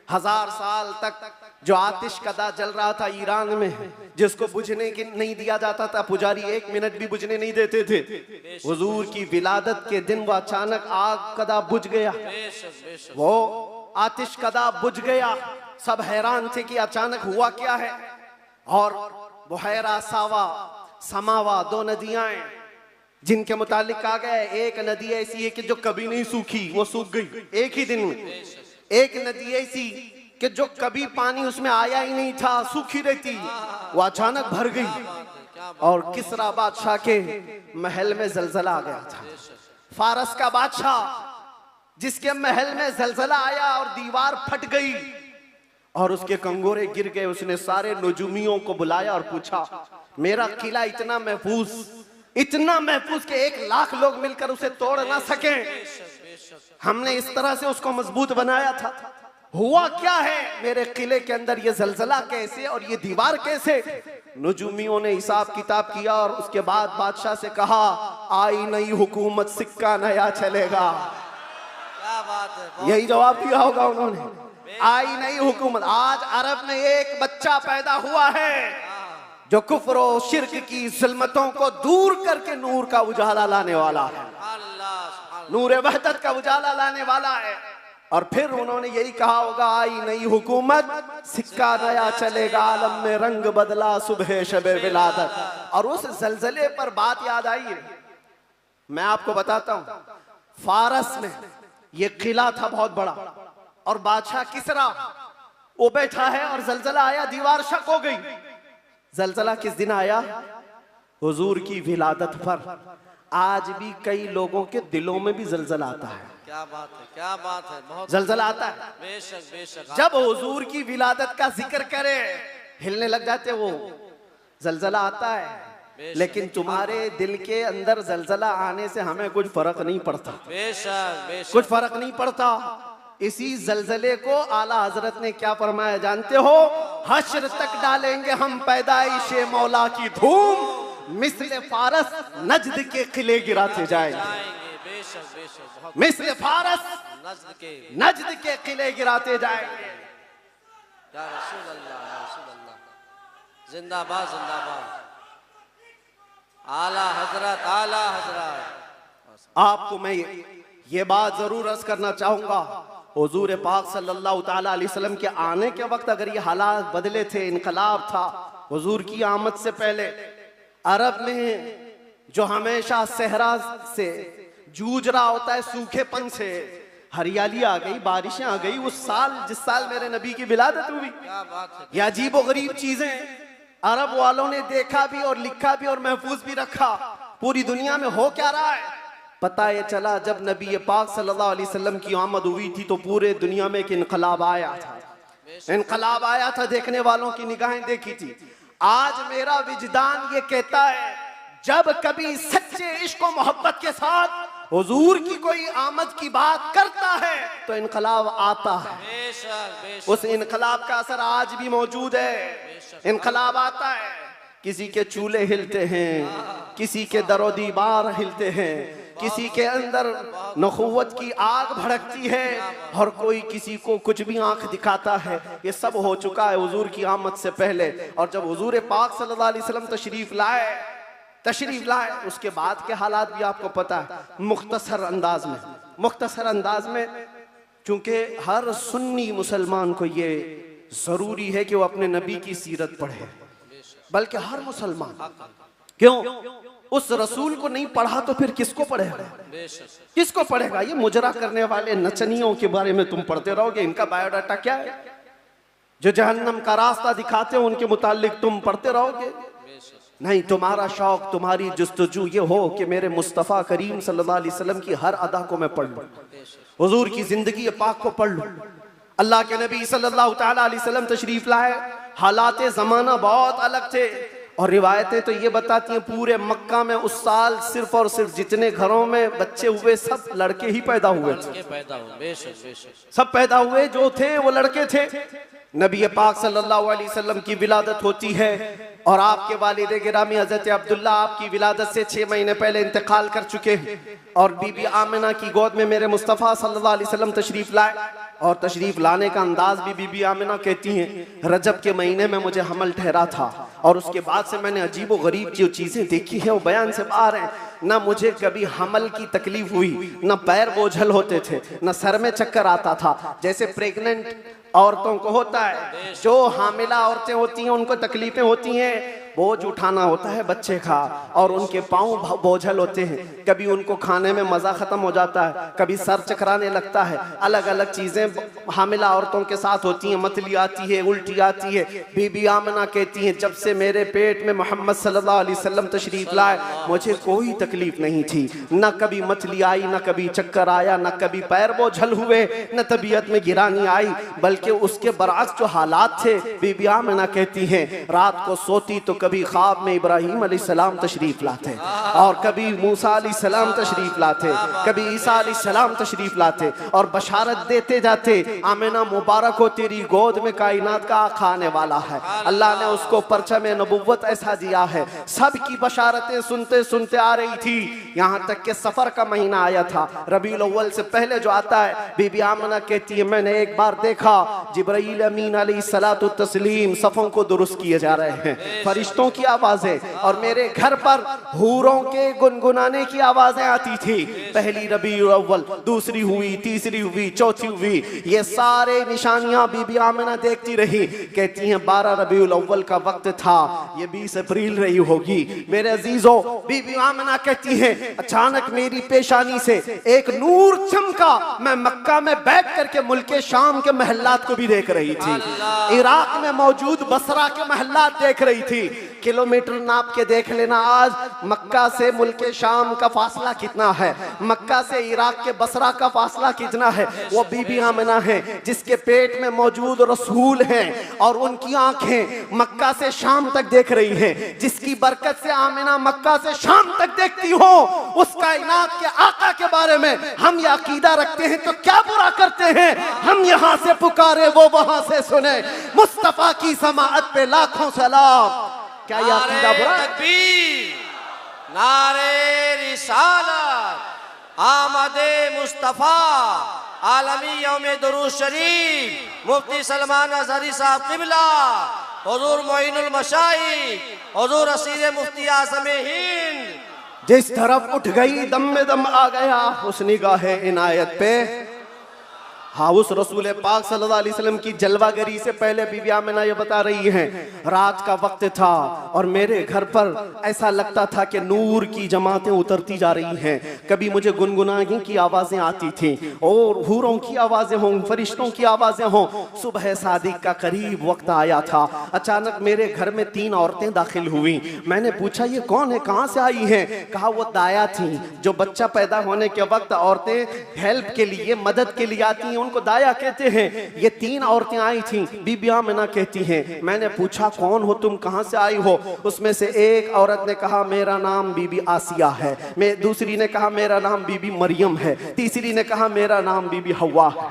A: 1000 साल तक जो आतिश कदा जल रहा था ईरान में, जिसको बुझने की नहीं दिया जाता था, पुजारी 1 मिनट भी बुझने नहीं देते थे। हुजूर की विलादत के दिन वो अचानक आग कदा बुझ गया, वो आतिश कदा बुझ गया। सब हैरान थे कि अचानक हुआ क्या है। और बुहैरा सावा समावा, 2 नदियां जिनके मुतालिक कहा गया है, एक नदी ऐसी है कि जो कभी नहीं सूखी, वो सूख गई एक ही दिन में। एक नदी ऐसी कि जो कभी पानी उसमें आया ही नहीं था, सूखी रहती, वो अचानक भर गई। और किसरा बादशाह के महल में जलजला आ गया था। फारस का बादशाह जिसके महल में जलजला आया और दीवार फट गई और उसके कंगोरे गिर गए, उसने सारे नजूमियों को बुलाया और पूछा, मेरा किला इतना महफूज कि 1 लाख लोग मिलकर उसे तोड़ ना सके, हमने इस तरह से उसको मजबूत बनाया था, हुआ क्या है मेरे किले के अंदर, ये जलजला कैसे और ये दीवार कैसे? नजूमियों ने हिसाब किताब किया और उसके बाद बादशाह से कहा, आई नई हुकूमत, सिक्का नया चलेगा।
B: क्या बात है,
A: यही जवाब दिया होगा उन्होंने, आई नई हुकूमत। आज अरब में एक बच्चा पैदा हुआ है जो कुफ्र और शिर्क की ज़ुल्मतों को दूर करके नूर का उजाला लाने वाला है, नूर वहदत का उजाला लाने वाला है। और फिर उन्होंने यही कहा होगा, आई नई हुकूमत, सिक्का नया चलेगा, आलम में रंग बदला, सुबह शबे विलादत। और उस जलजले पर बात याद आई है, मैं आपको बताता हूं। फारस में ये किला था बहुत बड़ा, और बादशाह किसरा वो बैठा है और जलजला आया, दीवार शक हो गई। जलजला किस दिन आया? हुजूर की विलादत पर। आज भी कई लोगों के दिलों में भी जलजला आता है।
B: क्या बात है, क्या बात है, बहुत
A: जलजला आता है।
B: बेशक बेशक,
A: जब हुजूर की विलादत का जिक्र करे हिलने लग जाते वो, जलजला आता है। लेकिन तुम्हारे दिल के अंदर जलजला आने से हमें कुछ फर्क नहीं पड़ता,
B: बेशक बेशक,
A: कुछ फर्क नहीं पड़ता। इसी जलजले को आला हजरत ने क्या फरमाया जानते हो? हश्र तक डालेंगे हम पैदाइशे मौला की धूम, मिस्ल फारस नजद के किले गिराते जाएंगे।
B: बेशक बेशक, बहुत
A: मिस्ल फारस नजद के किले गिराते जाएंगे।
B: या रसूल अल्लाह, या रसूल अल्लाह, जिंदाबाद जिंदाबाद, आला हजरत, आला हजरत।
A: आपको मैं ये बात जरूर अर्ज करना चाहूंगा, हुजूर पाक सल्लल्लाहु ताला अलैहि वसल्लम के आने के वक्त अगर ये हालात बदले थे, इनकलाब था, हुजूर की आमद से पहले अरब में जो हमेशा सहरा से जूझ रहा होता है, सूखेपन से हरियाली आ गई, बारिशें आ गई। उस साल जिस साल मेरे नबी की विलादत हुई,
B: क्या बात है,
A: ये अजीब व गरीब चीजें अरब वालों ने देखा भी और लिखा भी और महफूज भी रखा। पूरी दुनिया में हो क्या रहा है पता ये चला जब नबी पाक सल्लल्लाहु अलैहि वसल्लम की आमद हुई थी तो पूरे दुनिया में एक इनकलाब आया था, इनकलाब आया था, देखने वालों की निगाहें देखी थी। आज मेरा विजदान ये कहता है, जब कभी सच्चे इश्क और मोहब्बत के साथ हुजूर की कोई आमद की बात करता है तो इनकलाब आता है।
B: बेशक बेशक,
A: उस इनकलाब का असर आज भी मौजूद है। इनकलाब आता है, किसी के चूल्हे हिलते हैं, किसी के दरो दीवार हिलते हैं, किसी के अंदर नखुवत की आग भड़कती है और कोई किसी को कुछ भी आंख दिखाता है। ये सब हो चुका है हुजूर की आमद से पहले। और जब हुजूर पाक सल्लल्लाहु अलैहि वसल्लम तशरीफ लाए उसके बाद के हालात भी आपको पता है। मुख्तसर अंदाज में चूंकि हर सुन्नी मुसलमान को ये जरूरी है कि वो अपने नबी की सीरत पढ़े, बल्कि हर मुसलमान। क्यों? उस रसूल को नहीं पढ़ा तो फिर किसको पढ़ेगा? किसको पढ़ेगा? ये मुजरा करने वाले नचनियों के बारे में तुम पढ़ते रहोगे। इनका बायोडाटा क्या है? जो जहन्नम का रास्ता दिखाते हो उनके मुतालिक तुम पढ़ते रहोगे। नहीं, तुम्हारा शौक, तुम्हारी जुस्तजू ये हो कि मेरे मुस्तफ़ा करीम सल्लल्लाहु अलैहि वसल्लम की हर अदा को मैं पढ़ लूं, हुजूर की जिंदगी पाक को पढ़ लूं। अल्लाह के नबी सल्लल्लाहु ताला अलैहि वसल्लम तशरीफ लाए, हालात ज़माना बहुत अलग थे। और रिवायतें तो ये बताती हैं पूरे मक्का में उस साल सिर्फ और सिर्फ जितने घरों में बच्चे हुए सब लड़के ही पैदा हुए थे। सब पैदा हुए जो थे वो लड़के थे। नबी पाक सल्लल्लाहु अलैहि वसल्लम की विलादत होती है और आपके वालिद गिरामी हजरत अब्दुल्ला आपकी विलादत से 6 महीने पहले इंतकाल कर चुके हैं। और बीबी आमिना की गोद में मेरे मुस्तफ़ा सल्लल्लाहु अलैहि वसल्लम तशरीफ लाए। और तशरीफ लाने का अंदाज भी बीबी आमिना कहती हैं रजब के महीने में मुझे हमल ठहरा था और उसके बाद से मैंने अजीब व गरीब जो चीज़ें देखी हैं वो बयान से बाहर हैं। ना मुझे कभी हमल की तकलीफ हुई, ना पैर बोझल होते थे, ना सर में चक्कर आता था जैसे प्रेग्नेंट औरतों को होता है। जो हामिला औरतें होती हैं उनको तकलीफें होती हैं, बोझ उठाना होता है बच्चे का और उनके पाँव बोझल होते हैं। कभी उनको खाने में मज़ा ख़त्म हो जाता है, कभी सर चकराने लगता है। अलग अलग चीज़ें हामिला औरतों के साथ होती हैं, मतली आती है, उल्टी आती है। बीबी आमिना कहती हैं जब से मेरे पेट में मोहम्मद सल्लल्लाहु अलैहि वसल्लम तशरीफ लाए मुझे कोई तकलीफ नहीं थी, न कभी मतली आई, न कभी चक्कर आया, न कभी पैर बोझल हुए, न तबीयत में गिरानी आई। बल्कि उसके बरअक्स जो हालात थे, बीबी आमिना कहती हैं रात को सोती तो कभी ख्वाब में इब्राहीम अलैहिस्सलाम तशरीफ लाते और कभी मूसा अलैहिस्सलाम तशरीफ लाते, कभी ईसा अलैहिस्सलाम तशरीफ लाते और बशारत देते जाते आमिना मुबारक हो तेरी गोद में कायनात का आका आने वाला है। अल्लाह ने उसको परचम नबुव्वत ऐसा दिया है। सब की बशारतें सुनते सुनते आ रही थी, यहाँ तक कि सफर का महीना आया था। रबीउल अव्वल से पहले जो आता है, बीबी आमिना कहती है मैंने एक बार देखा जिब्राईल अमीन अलैहिस्सलातु तस्लीम सफ़ों को दुरुस्त किए जा रहे हैं, फरिश्तों की आवाजें, और मेरे घर पर हूरों के गुनगुनाने की आवाजें आती थी। पहली रबीउल अव्वल, दूसरी हुई, तीसरी हुई, चौथी हुई, ये सारे निशानियां बीबी आमिना देखती रही। कहती हैं 12 रबीउल अव्वल का वक्त था, ये 20 अप्रैल रही होगी। मेरे अजीजों, बीबी आमिना कहती हैं अचानक मेरी पेशानी से एक नूर चमका। मैं मक्का में बैठ करके मुल्क शाम के महल्लात को भी देख रही थी, इराक में मौजूद बसरा के महल्लात देख रही थी। किलोमीटर नाप के देख लेना आज मक्का से मुल्क शाम का फासला कितना है, मक्का से इराक के बसरा का फासला कितना है। वो बीबी आमिना है जिसके पेट में मौजूद रसूल हैं और उनकी आंखें मक्का से शाम तक देख रही हैं। जिसकी बरकत से आमिना मक्का से शाम तक देखती हो, उस कायनात के आका के बारे में हम ये अकीदा रखते हैं तो क्या बुरा करते हैं। हम यहाँ से पुकारे वो वहां से सुने, मुस्तफा की समाअत पे लाखों सलाम। क्या ये अकीदा बुरा?
B: नारे रिसालत, आमदे मुस्तफा, आलमी यौमे दुरूद शरीफ, मुफ्ती सलमान अज़हरी साहब क़िबला, हुज़ूर मोइनुल मशाइख, हुज़ूर असीर मुफ्ती आज़म हिंद।
A: जिस तरफ उठ गई दम में दम आ गया उस निगाहे इनायत पे। हाँ, उस रसूल पाक सल्लल्लाहु अलैहि वसल्लम की जलवागरी से पहले बीबी आमिना ये बता रही हैं रात का वक्त था और मेरे घर पर ऐसा लगता था कि नूर की जमातें उतरती जा रही हैं। कभी मुझे गुनगुनाने की आवाज़ें आती थीं और हूरों की आवाज़ें हों, फरिश्तों की आवाज़ें हों। सुबह सादिक का करीब वक्त आया था, अचानक मेरे घर में 3 औरतें दाखिल हुई। मैंने पूछा ये कौन है, कहाँ से आई हैं? कहा वो दाया थी, जो बच्चा पैदा होने के वक्त औरतें हेल्प के लिए, मदद के लिए आती हैं उनको दाया कहते हैं। ये 3 औरतें आई थीं। बीबी आमिना कहती हैं मैंने पूछा कौन हो तुम, कहां से आई हो? उसमें से एक औरत ने कहा मेरा नाम बीबी आसिया है, दूसरी ने कहा मेरा नाम बीबी मरियम है, तीसरी ने कहा मेरा नाम बीबी हवा है।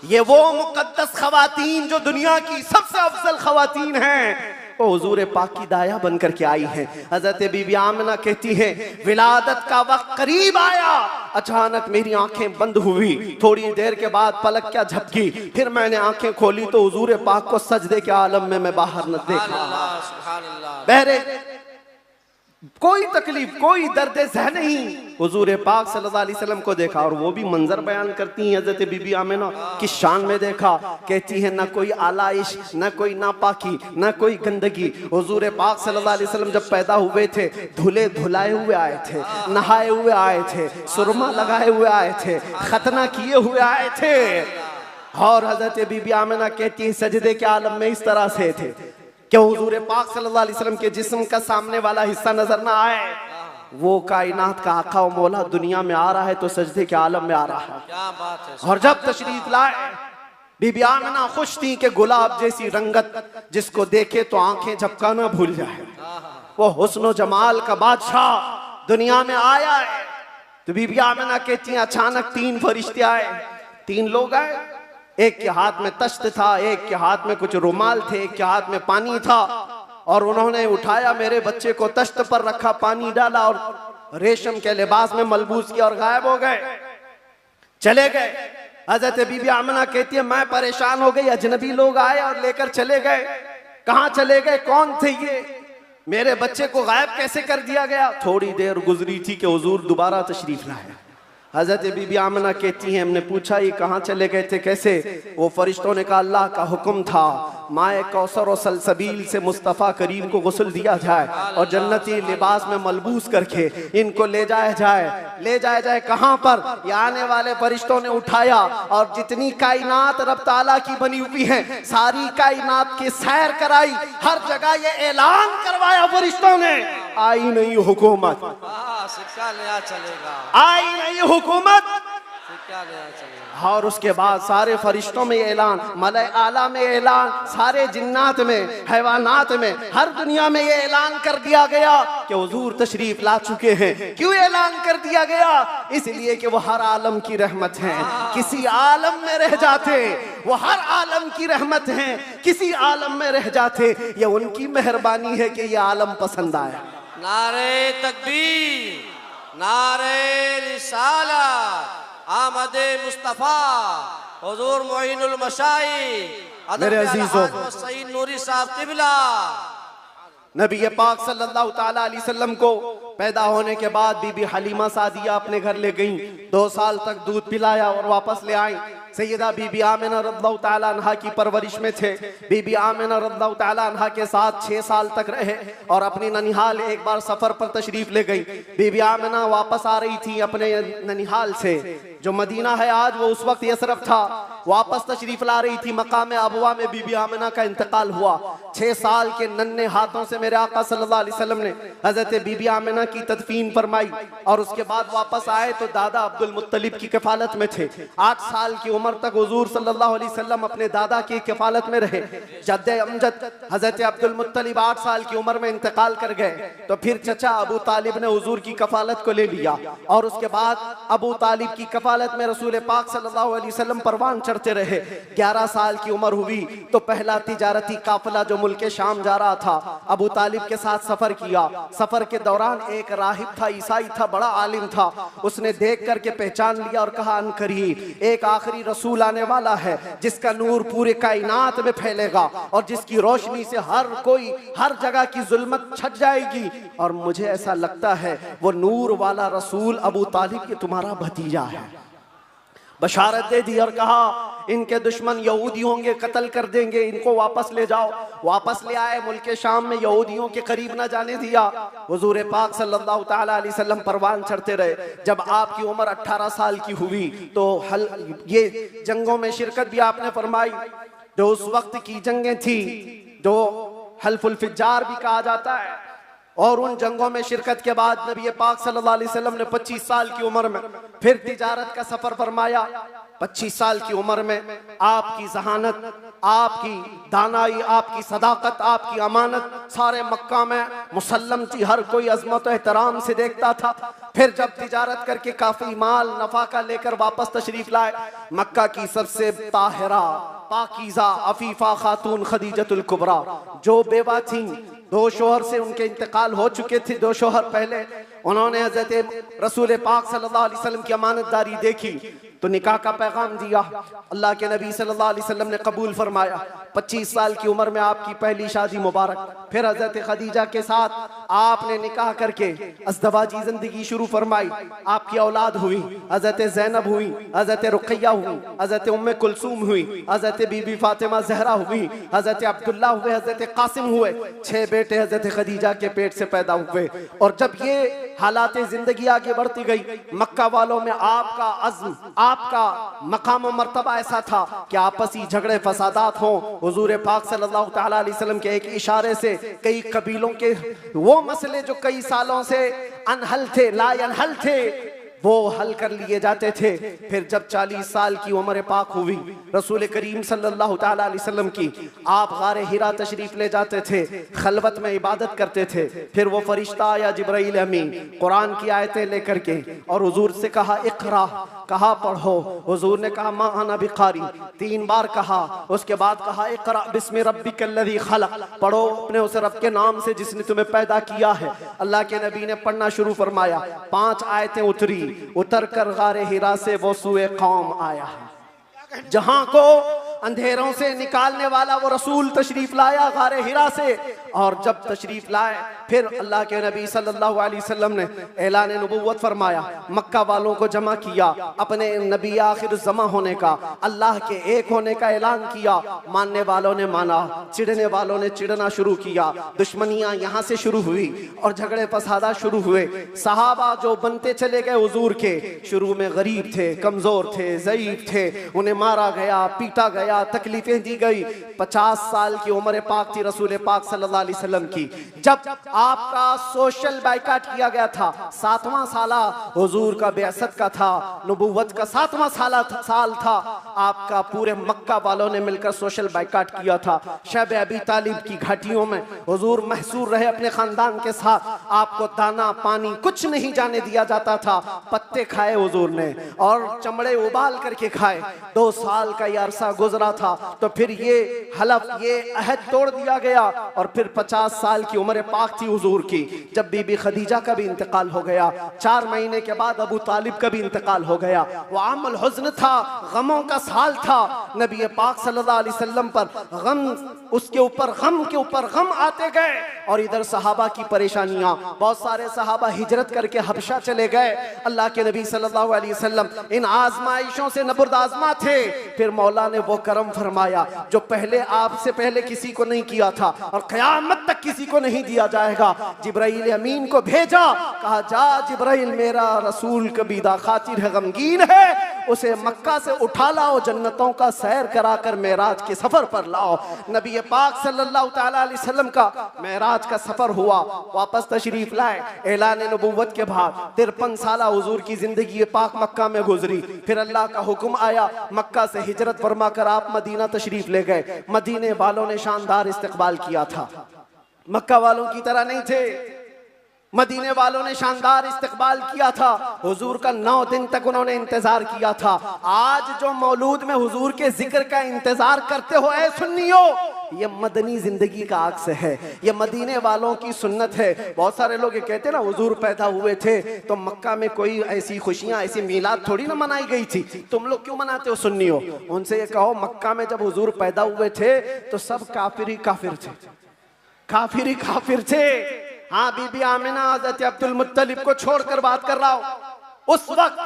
A: ये वो मुकद्दस खवातीन जो दुनिया की सबसे अफजल खवातीन हैं, वो हुजूर पाक की दाया बनकर के आई हैं। हजरत बीबी आमिना कहती हैं विलादत का वक्त करीब आया, अचानक मेरी आंखें बंद हुई, थोड़ी देर के बाद पलक क्या झपकी, फिर मैंने आंखें खोली तो हुजूर पाक को सजदे के आलम में मैं बाहर न देखा। बहरे कोई तकलीफ, कोई दर्द ज़ह नहीं। हुजूर पाक सल्लल्लाहु अलैहि वसल्लम को देखा, और वो भी मंजर बयान करती हैं हजरत बीबी आमिना की शान में देखा। कहती है ना कोई आलाइश, ना कोई नापाकी, ना कोई गंदगी। हुजूर पाक सल्लल्लाहु अलैहि वसल्लम जब पैदा हुए थे, धुले धुलाए हुए आए थे, नहाए हुए आए थे, सुरमा लगाए हुए आए थे, खतना किए हुए आए थे। और हजरत बीबी आमिना कहती है सजदे के आलम में इस तरह से थे कि हुजूर पाक सल्लल्लाहु अलैहि वसल्लम के जिस्म का सामने वाला हिस्सा नजर ना आए। वो कायनात का आका व मौला दुनिया में आ रहा है तो सजदे के आलम में आ रहा है।
B: क्या बात है।
A: और जब तशरीफ लाए, बीबी आमिना खुश थी कि गुलाब जैसी रंगत जिसको देखे तो आंखें झपकाना भूल जाए। वो हुस्न जमाल का बादशाह दुनिया में आया है। तो बीबी आमिना कहती हैं अचानक 3 फरिश्ते आए। 3 लोग आए, एक के हाथ में तश्त था, एक के हाथ में कुछ रुमाल थे, एक के हाथ में पानी था। और उन्होंने उठाया मेरे बच्चे को, तश्त पर रखा, पानी डाला और रेशम के लिबास में मलबूस किया और गायब हो गए, चले गए। हजरत बीबी आमिना कहती है मैं परेशान हो गई, अजनबी लोग आए और लेकर चले गए। कहाँ चले गए, कौन थे ये, मेरे बच्चे को गायब कैसे कर दिया गया। थोड़ी देर गुजरी थी कि हुजूर दोबारा तशरीफ लाए। हजरत बीबी आमिना कहती हैं हमने पूछा ये कहाँ चले गए थे, कैसे। वो फरिश्तों ने कहा अल्लाह का हुक्म था माए कौसर और सलसबील से मुस्तफ़ा करीम को गुस्ल दिया जाए और जन्नती लिबास में मलबूस करके इनको ले जाया जाए। ले जाया जाए कहाँ पर, ये आने वाले फरिश्तों ने उठाया और जितनी कायनात रब ताला की बनी हुई है सारी कायनात की सैर कराई। हर जगह ये ऐलान करवाया फरिश्तों ने, आई नहीं हुकूमत,
B: सिक्का नया चलेगा,
A: आई नहीं हुकूमत,
B: सिक्का नया चलेगा।
A: और उसके बाद सारे फरिश्तों में ऐलान, मलाए आला में ऐलान, सारे जिन्नात में, हैवानात में, हर दुनिया में ये ऐलान कर दिया गया कि हुजूर तशरीफ ला चुके हैं। क्यों ऐलान कर दिया गया, इसलिए कि वो हर आलम की रहमत हैं। किसी आलम में रह जाते वो हर आलम की रहमत हैं, किसी आलम में रह जाते ये उनकी मेहरबानी है कि ये आलम पसंद आया।
B: नारे तकबीर, नारे रिसालत, आमदे मुस्तफा, हुजूर मोइनुल मशाइख
A: मेरे अजीजों,
B: सईद नूरी साहब किबला।
A: नबी पाक सल्लल्लाहु ताला अलैहि वसल्लम को पैदा होने के बाद बीबी हलीमा सादिया अपने घर ले गईं। 2 साल तक दूध पिलाया और वापस ले आई। सैयदा बीबी आमिना रज़ियल्लाहु ताला अन्हा की परवरिश में थे। बीबी आमिना रज़ियल्लाहु ताला अन्हा के साथ 6 साल तक रहे और अपनी ननिहाल एक बार सफर पर तशरीफ ले गई। बीबी आमिना वापस आ रही थी अपने ननिहाल से, जो मदीना है आज वो उस वक्त यसरफ था। वापस तशरीफ ला रही थी, मकाम अबवा में बीबी आमिना का इंतकाल हुआ। 6 साल के नन्हे हाथों से मेरे आका सल्लल्लाहु अलैहि वसल्लम ने हजरत बीबी आमिना की तदफीन फरमाई और उसके बाद वापस आए तो दादा अब्दुल मुत्तलिब की कफालत में थे। 8 साल की उम्र तक हुजूर सल्लल्लाहु अलैहि वसल्लम अपने दादा की कफालत में रहे। जद्दे अमजद हजरत अब्दुल मुत्तलिब 8 साल की उम्र में इंतकाल कर गए तो फिर चचा अबू तालिब ने हुजूर की कफालत को ले लिया और उसके बाद अबू तालिब की कफालत में रसूल पाक सल्लल्लाहु अलैहि वसल्लम परवान चढ़ते रहे। 11 साल की उम्र हुई तो पहला तिजारती काफिला जो मुल्क शाम जा रहा था अबू तालिब के साथ सफर किया। सफर के दौरान एक राहिब था, ईसाई था, बड़ा आलिम था। उसने देख करके पहचान लिया और कहा अनकरीब एक आखिरी रसूल आने वाला है जिसका नूर पूरे कायनात में फैलेगा और जिसकी रोशनी से हर कोई हर जगह की जुल्मत छट जाएगी। और मुझे ऐसा लगता है वो नूर वाला रसूल अबू तालिब ये तुम्हारा भतीजा है। बशारत दे दी और कहा इनके दुश्मन यहूदी होंगे, कत्ल कर देंगे, इनको वापस ले जाओ। वापस ले आए। मुल्क शाम में यहूदियों के करीब न जाने दिया। हुजूर पाक सल्लल्लाहु ताला अलैहि वसल्लम परवान चढ़ते रहे। जब आपकी उम्र 18 साल की हुई तो ये जंगों में शिरकत भी आपने फरमाई। जो उस वक्त की जंगें थी जो हल्फुल फिज्जार भी कहा जाता है, और उन जंगों में शिरकत के बाद नबी पाक सल्लल्लाहु अलैहि वसल्लम ने 25 साल की उम्र में फिर तिजारत का सफर फरमाया। 25 साल की उम्र में आपकी जहानत, आपकी दानाई, आपकी सदाकत, आपकी अमानत सारे मक्का में मुसल्लम थी। हर कोई अजमत और एहतराम से देखता था। फिर जब तिजारत करके काफी माल नफा का लेकर वापस तशरीफ लाए, मक्का की सबसे ताहिरा, पाकीज़ा, अफीफा खातून खदीजतुल कुबरा जो बेवा थी, 2 शोहर से उनके इंतकाल हो चुके थे। 2 शोहर पहले उन्होंने हजरत रसूल पाक सल्लल्लाहु अलैहि वसल्लम की अमानतदारी देखी तो निकाह का पैगाम दिया। अल्लाह के नबी सल्लल्लाहु अलैहि वसल्लम ने कबूल फरमाया। 25 साल की उम्र में आपकी पहली शादी मुबारक। फिर हजरत खदीजा के साथ आपने निकाह करके अज़दवाजी जिंदगी शुरू फरमाई। आपकी औलाद हुई, हजरत ज़ैनब हुई, हजरत रुक़ैया हुई, हजरत उम्मे कुलसूम हुई, हजरत बीबी फातिमा ज़हरा हुई, हजरत अब्दुल्ला हुए, हजरत कासिम हुए। 6 बेटे हजरत खदीजा के पेट से पैदा हुए। और जब ये हालात जिंदगी आगे बढ़ती गई, मक्का वालों में आपका अज़्म, आपका मकाम और मर्तबा ऐसा था कि आपसी झगड़े फसादात हों। हुजूर पाक सल्लल्लाहु तआला अलैहि वसल्लम के एक इशारे से कई कबीलों के वो मसले जो कई सालों से अनहल थे, ला अनहल थे, वो हल कर लिए जाते थे। फिर जब 40 साल की उम्र पाक हुई रसूल करीम सल्लल्लाहु तआला अलैहि वसल्लम की, आप गारे हिरा तशरीफ ले जाते थे, खलवत में इबादत करते थे। फिर वो फरिश्ता आया जिब्राइल अमीन कुरान की आयतें लेकर के, और हुजूर से कहा इक़रा, कहा पढ़ो। हुजूर ने कहा मा अना बिक़ारी, 3 बार कहा। उसके बाद कहा इक़रा बिस्मि रब्बिकल्लज़ी खलक़, पढ़ो अपने उस रब के नाम से जिसने तुम्हें पैदा किया है। अल्लाह के नबी ने पढ़ना शुरू फरमाया। 5 आयतें उतरी, उतर कर गारे हिरा से वो सूए कौम आया है। जहां को अंधेरों से निकालने वाला वो रसूल तशरीफ लाया गारे हिरा से। और जब तशरीफ लाए फिर अल्लाह के नबी सल्लल्लाहु अलैहि वसल्लम ने ऐलान नबुव्वत फरमाया, मक्का वालों को जमा किया, अपने नबी आखिर ज़मा होने का, अल्लाह के एक होने का ऐलान किया। मानने वालों ने माना, चिढ़ने वालों ने चिढ़ना शुरू किया। दुश्मनियां यहाँ से शुरू हुई और झगड़े फसादा शुरू हुए। सहाबा जो बनते चले गए हुजूर के, शुरू में गरीब थे, कमजोर थे, ज़ईफ थे, उन्हें मारा गया, पीटा गया, तकलीफें दी गई। 50 साल की उम्र पाक थी रसूल पाक सल्लल्लाहु अलैहि वसल्लम की, जब आपका सोशल बाइकाट किया गया था। 7वां साला हुजूर का बेअसत का था, नबुव्वत का 7वां साल था। आपका पूरे मक्का वालों ने मिलकर सोशल बाइकाट किया था। शब अबी तालिब की घाटियों में हुजूर महसूर रहे अपने खानदान के साथ। आपको दाना पानी कुछ नहीं जाने दिया जाता था। पत्ते खाए हुजूर ने और चमड़े उबाल करके खाए। 2 साल का ये अरसा गुजरा था। तो फिर ये हलफ, ये अहद तोड़ दिया गया। और फिर 50 साल की उम्र पाक थी हुजूर की, जब बीबी खदीजा का भी इंतकाल हो गया। 4 महीने के बाद अबू तालिब का भी इंतकाल हो गया। वो आमल हुज़्न था, गमों का साल था। नबी पाक सल्लल्लाहु अलैहि वसल्लम पर गम, उसके ऊपर गम के ऊपर गम आते गए। और इधर सहाबा की परेशानियां, बहुत सारे सहाबा हिजरत करके हबशा चले गए। अल्लाह के नबी सल्लल्लाहु अलैहि वसल्लम इन आजमाइशों से नबुर्दाज़मा थे। फिर मौला ने वो करम फरमाया जो पहले आपसे पहले किसी को नहीं किया था और क़यामत तक किसी को नहीं दिया जाएगा। जिब्राइल अमीन को भेजा, कहा जा जिब्राइल, मेरा रसूल कबीदा खातिर है, गमगीन है, उसे मक्का से उठा लाओ, जन्नतों का सैर कराकर मेराज के सफर पर लाओ। नबी पाक सल्लल्लाहु तआला अलैहि वसल्लम का मेराज का सफर हुआ, वापस तशरीफ लाए। ऐलान नबुव्वत के बाद 53 साल हुजूर की जिंदगी पाक मक्का में गुजरी। फिर अल्लाह का हुक्म आया, मक्का से हिजरत फरमा कर आप मदीना तशरीफ ले गए। मदीने वालों ने शानदार इस्तकबाल किया था, मक्का वालों की तरह नहीं थे। मदीने वालों ने शानदार इस्तकबाल किया था। हुजूर का 9 दिन तक उन्होंने इंतजार किया था। आज जो मौलूद में हुजूर के जिक्र का इंतजार करते हो ऐ सुन्नियो, ये मदनी जिंदगी का अक्स है, ये मदीने वालों की सुन्नत है। बहुत सारे लोग ये कहते हैं ना हुजूर पैदा हुए थे तो मक्का में कोई ऐसी खुशियां, ऐसी मीलाद थोड़ी ना मनाई गई थी, तुम लोग क्यों मनाते हो सुन्नियो? उनसे ये कहो मक्का में जब हुजूर पैदा हुए थे तो सब काफिर ही काफिर थे, काफिर ही काफिर थे। हाँ, बीबी आमिना हज़रत अब्दुल मुत्तलिब को छोड़कर बात कर रहा हूं। उस वक्त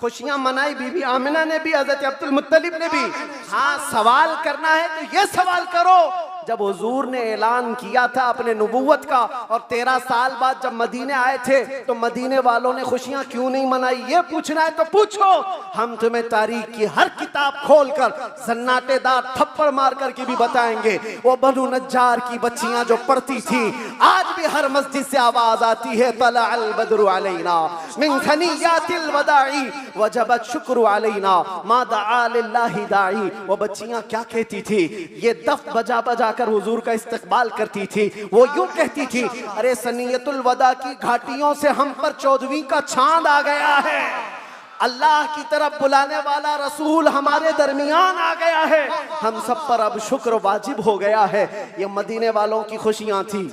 A: खुशियां मनाई बीबी आमिना ने भी, हज़रत अब्दुल मुत्तलिब ने भी। हाँ, सवाल करना है तो ये सवाल करो, जब हुजूर ने ऐलान किया था अपने नबुव्वत का और 13 साल बाद जब मदीने आए थे तो मदीने वालों ने खुशियां क्यों नहीं मनाई? ये पूछना है तो पूछो। हम तुम्हें तारीख की हर किताब खोलकर सन्नाटेदार थप्पड़ मार करके भी बताएंगे। वो बनु नज्जार की बच्चियां जो पढ़ती थी, आज भी हर मस्जिद से आवाज आती है, तला अल बद्रु अलैना मिन सनियातिल वदाई वजबत शुक्र अलैना मा दआ लिल्लाहि दाई। वो बच्चियां क्या कहती थी? ये दफ बजा बजा कर हुजूर का इस्तकबाल करती थी। वो यूं कहती थी, अरे सनियतुल वदा की घाटियों से हम पर 14वीं का चांद आ गया है, अल्लाह की तरफ बुलाने वाला रसूल हमारे दरमियान आ गया है, हम सब पर अब शुक्र वाजिब हो गया है। ये मदीने वालों की खुशियां थी।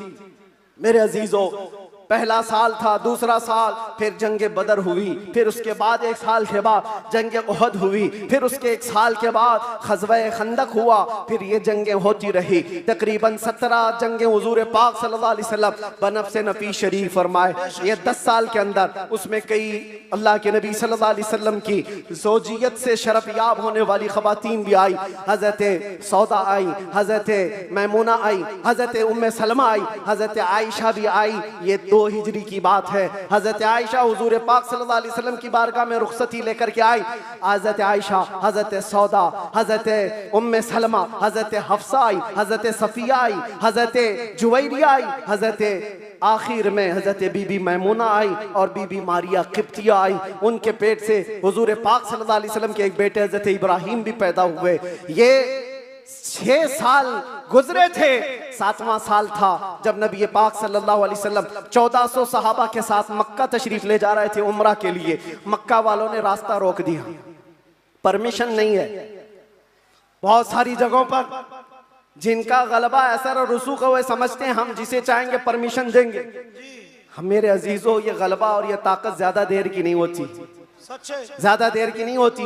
A: मेरे अजीजों, पहला साल था, दूसरा साल, फिर जंग बदर हुई, फिर उसके बाद एक साल के बाद जंग उहद हुई, फिर उसके एक साल के बाद ग़ज़वा खंदक हुआ, फिर ये जंगें होती रही। तकरीबन 17 जंगें हुज़ूर पाक सल्लल्लाहु अलैहि वसल्लम बनफ़्स नफ़ी शरीफ फरमाए। ये 10 साल के अंदर उसमें कई अल्लाह के नबी सल्लल्लाहु अलैहि वसल्लम की ज़ौजियत से शरफ याब होने वाली ख़वातीन भी आई। हज़रत सौदा आई, हज़रत मैमूना आई, हज़रत उम्मे सलमा आई, हज़रत आयशा भी आई। ये 2 हिजरी की बात है। हज़रत आयशा हुज़ूर पाक सल्लल्लाहु अलैहि वसल्लम की बारगाह में रुखसती लेकर के आई। हज़रत आयशा, हज़रत सौदा, हज़रत उम्मे सलमा, हज़रत हफ्सा आई, हज़रत सफ़िया आई, हज़रत जुवैरिया आई, हज़रत आखिर में हज़रत बीबी मैमूना आई और बीबी मारिया क़िब्तिया आई। उनके पेट से हुज़ूर पाक सल्लल्लाहु अलैहि वसल्लम के एक बेटे हज़रत इब्राहीम भी पैदा हुए। ये 6 साल गुजरे थे। 7वां साल था जब नबी पाक सल्लल्लाहु अलैहि वसल्लम 1400 सहाबा के साथ मक्का तशरीफ ले जा रहे थे उम्रा के लिए। मक्का वालों ने रास्ता रोक दिया, परमिशन नहीं है। बहुत सारी जगहों पर जिनका गलबा असर और रुसूख है, वे समझते हैं हम जिसे चाहेंगे परमिशन देंगे। हम मेरे अजीजों, ये गलबा और ये ताकत ज्यादा देर की नहीं होती, ज्यादा देर की नहीं होती।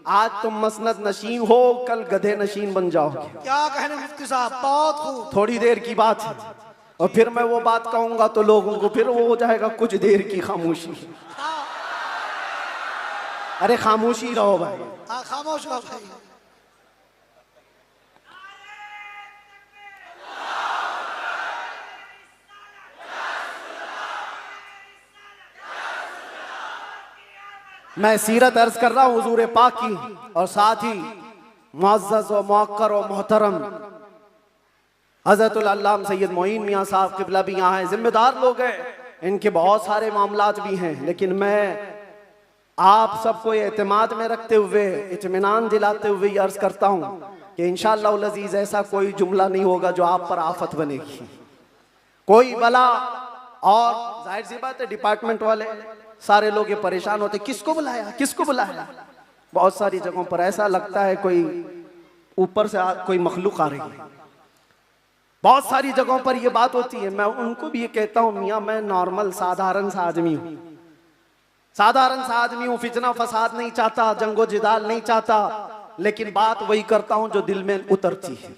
A: आज तुम मसनद नशीन हो, कल गधे नशीन बन जाओगे।
C: क्या कहने मुफ्ती साहब, बहुत खूब।
A: थोड़ी देर की बात है और फिर मैं वो बात कहूंगा तो लोगों को फिर वो हो जाएगा कुछ देर की खामोशी। अरे खामोशी रहो भाई,
C: खामोश रहो भाई।
A: मैं सीरत अर्ज कर रहा हूँ हुजूर पाक की, और साथ ही मुअज़्ज़ज़ व मुअक्कर व मोहतरम हज़रतुल अल्लामा सैयद मोइन मियाँ साहब क़िबला भी यहाँ हैं। जिम्मेदार लोग हैं, इनके बहुत सारे मामलात भी हैं, लेकिन मैं आप सबको एतमाद में रखते हुए, इत्मीनान दिलाते हुए ये अर्ज करता हूँ कि इंशाअल्लाह उल अज़ीज़ ऐसा कोई जुमला नहीं होगा जो आप पर आफत बनेगी, कोई बला। और जाहिर सी बात है डिपार्टमेंट वाले सारे लोग ये परेशान होते, किसको बुलाया, किसको बुलाया। बहुत सारी जगहों पर ऐसा लगता है कोई ऊपर से कोई मखलूक आ रही है। बहुत सारी जगहों पर ये बात होती है। मैं उनको भी ये कहता हूँ, मियाँ मैं नॉर्मल साधारण सा आदमी हूँ, साधारण सा आदमी हूँ, फितना फसाद नहीं चाहता, जंगो जिदाल नहीं चाहता, लेकिन बात वही करता हूँ जो दिल में उतरती है,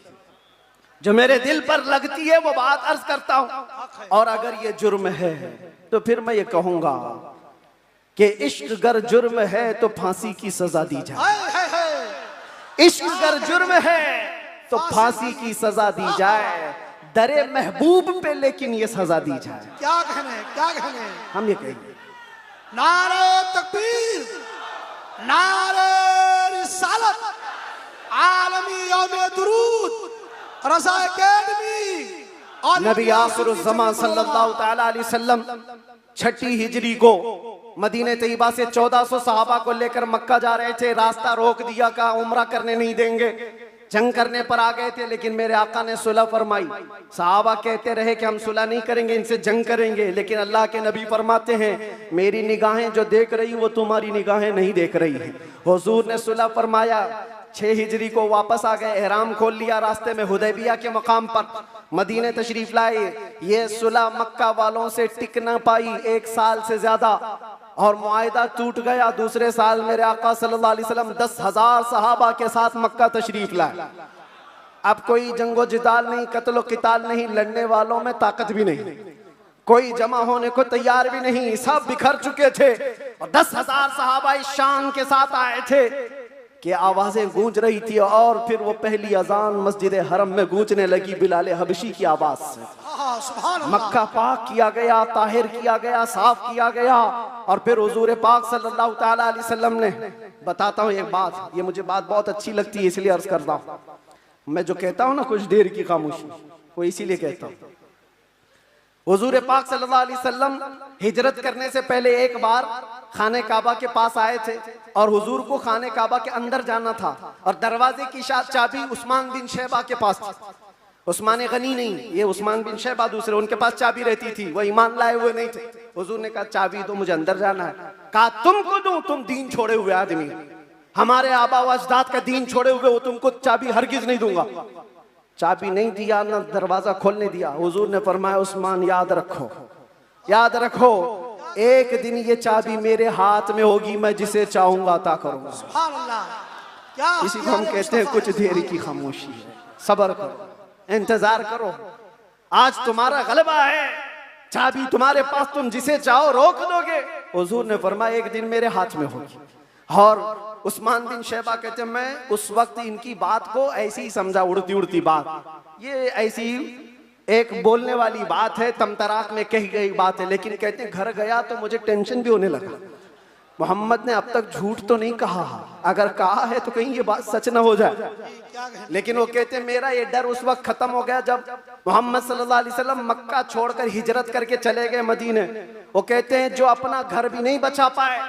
A: जो मेरे दिल पर लगती है वो बात अर्ज करता हूँ। और अगर ये जुर्म है तो फिर मैं ये कहूंगा कि इश्क गर जुर्म है तो फांसी की सजा दी जाए। इश्क गर जुर्म है तो फांसी की सजा दी जाए, दरे महबूब पे लेकिन ये सजा दी जाए।
C: क्या कहने, क्या कहने।
A: हम ये कहेंगे
C: नारे तकबीर, नारे रिसालत, आलमी यौम दुरूद, रज़ा अकेडमी और
A: नबी आखिरुज़्ज़मान सल्लल्लाहु तआला अलैहि वसल्लम 6 हिजरी को मदीने तैयबा से 1400 सहाबा को लेकर मक्का जा रहे थे। रास्ता रोक दिया, कहा उम्रा करने नहीं देंगे, जंग करने पर आ गए थे। लेकिन मेरे आका ने सुलह फरमाई। सहाबा कहते रहे कि हम सुलह नहीं करेंगे, इनसे जंग करेंगे। लेकिन अल्लाह के नबी फरमाते हैं मेरी निगाहें जो देख रही वो तुम्हारी निगाहें नहीं देख रही हैं। हुजूर ने सुलह फरमाया, 6 हिजरी को वापस आ गए, एहराम खोल लिया, रास्ते में हुदैबिया के मकाम पर मदीने तशरीफ लाए। ये सुलह मक्का वालों से टिक न पाई 1 साल से ज्यादा, और मुआहिदा टूट गया। दूसरे साल मेरे आका सल्लल्लाहु अलैहि वसल्लम 10,000 सहाबा के साथ मक्का तशरीफ लाए। अब कोई जंगो जिदाल नहीं, कत्लो किताल नहीं, लड़ने वालों में ताकत भी नहीं, कोई जमा होने को तैयार भी नहीं, सब बिखर चुके थे। और 10,000 सहाबा इस शान के साथ आए थे कि आवाजें गूंज रही थी। और फिर वो पहली अजान मस्जिद हरम में गूंजने लगी बिलाल हबशी की आवाज से। मक्का पाक किया गया, ताहिर किया गया, साफ किया गया। और फिर हुजूर पाक सल्लल्लाहु तआला अलैहि वसल्लम ने, बताता हूँ एक बात, ये मुझे बात बहुत अच्छी लगती है इसलिए अर्ज करता हूँ। मैं जो कहता हूँ ना कुछ देर की खामोशी, वो इसीलिए कहता हूँ। हुजूर पाक सल्लल्लाहु अलैहि वसल्लम हिजरत करने से पहले एक बार खाने काबा के पास आए थे और हुजूर को खाने काबा के अंदर जाना था और दरवाजे की चाबी उस्मान बिन शैबा के पास थी। उस्मान गनी नहीं, ये उस्मान बिन शैबा दूसरे, उनके पास चाबी रहती थी, वो ईमान लाए हुए नहीं थे। हुजूर ने कहा चाबी दो, मुझे अंदर जाना है। कहा तुमको दूं, तुम दीन छोड़े हुए आदमी, हमारे आबा व अजदाद का दीन छोड़े हुए, वो तुमको चाबी हरगिज नहीं दूंगा। चाबी नहीं दिया, ना दरवाजा खोलने दिया। हुजूर ने फरमाया उस्मान याद रखो, याद रखो, एक दिन ये चाबी मेरे हाथ में होगी, मैं जिसे चाहूंगा अता करूंगा।
C: सुभान अल्लाह। क्या
A: इसी को हम कहते हैं कुछ देर की खामोशी है। सब्र करो, इंतजार करो, आज तुम्हारा गलबा है, चाबी तुम्हारे पास, तुम जिसे चाहो रोक दोगे। हुजूर ने फरमाया एक दिन मेरे हाथ में होगी। और उस्मान बिन शैबा कहते हैं मैं उस वक्त इनकी बात को ऐसी ही समझा, उड़ती उड़ती बात, ये ऐसी एक बोलने वाली बात है, तमतराक में कही गई बात है। लेकिन कहते हैं घर गया तो मुझे टेंशन भी होने लगा, मोहम्मद ने अब तक झूठ तो नहीं कहा, अगर कहा है तो कहीं ये बात सच ना हो जाए।
C: क्या कहने?
A: लेकिन वो कहते हैं मेरा ये डर उस वक्त खत्म हो गया जब मोहम्मद सल्लल्लाहु अलैहि वसल्लम मक्का छोड़कर हिजरत करके चले गए मदीने। वो कहते हैं जो अपना घर भी नहीं बचा पाए,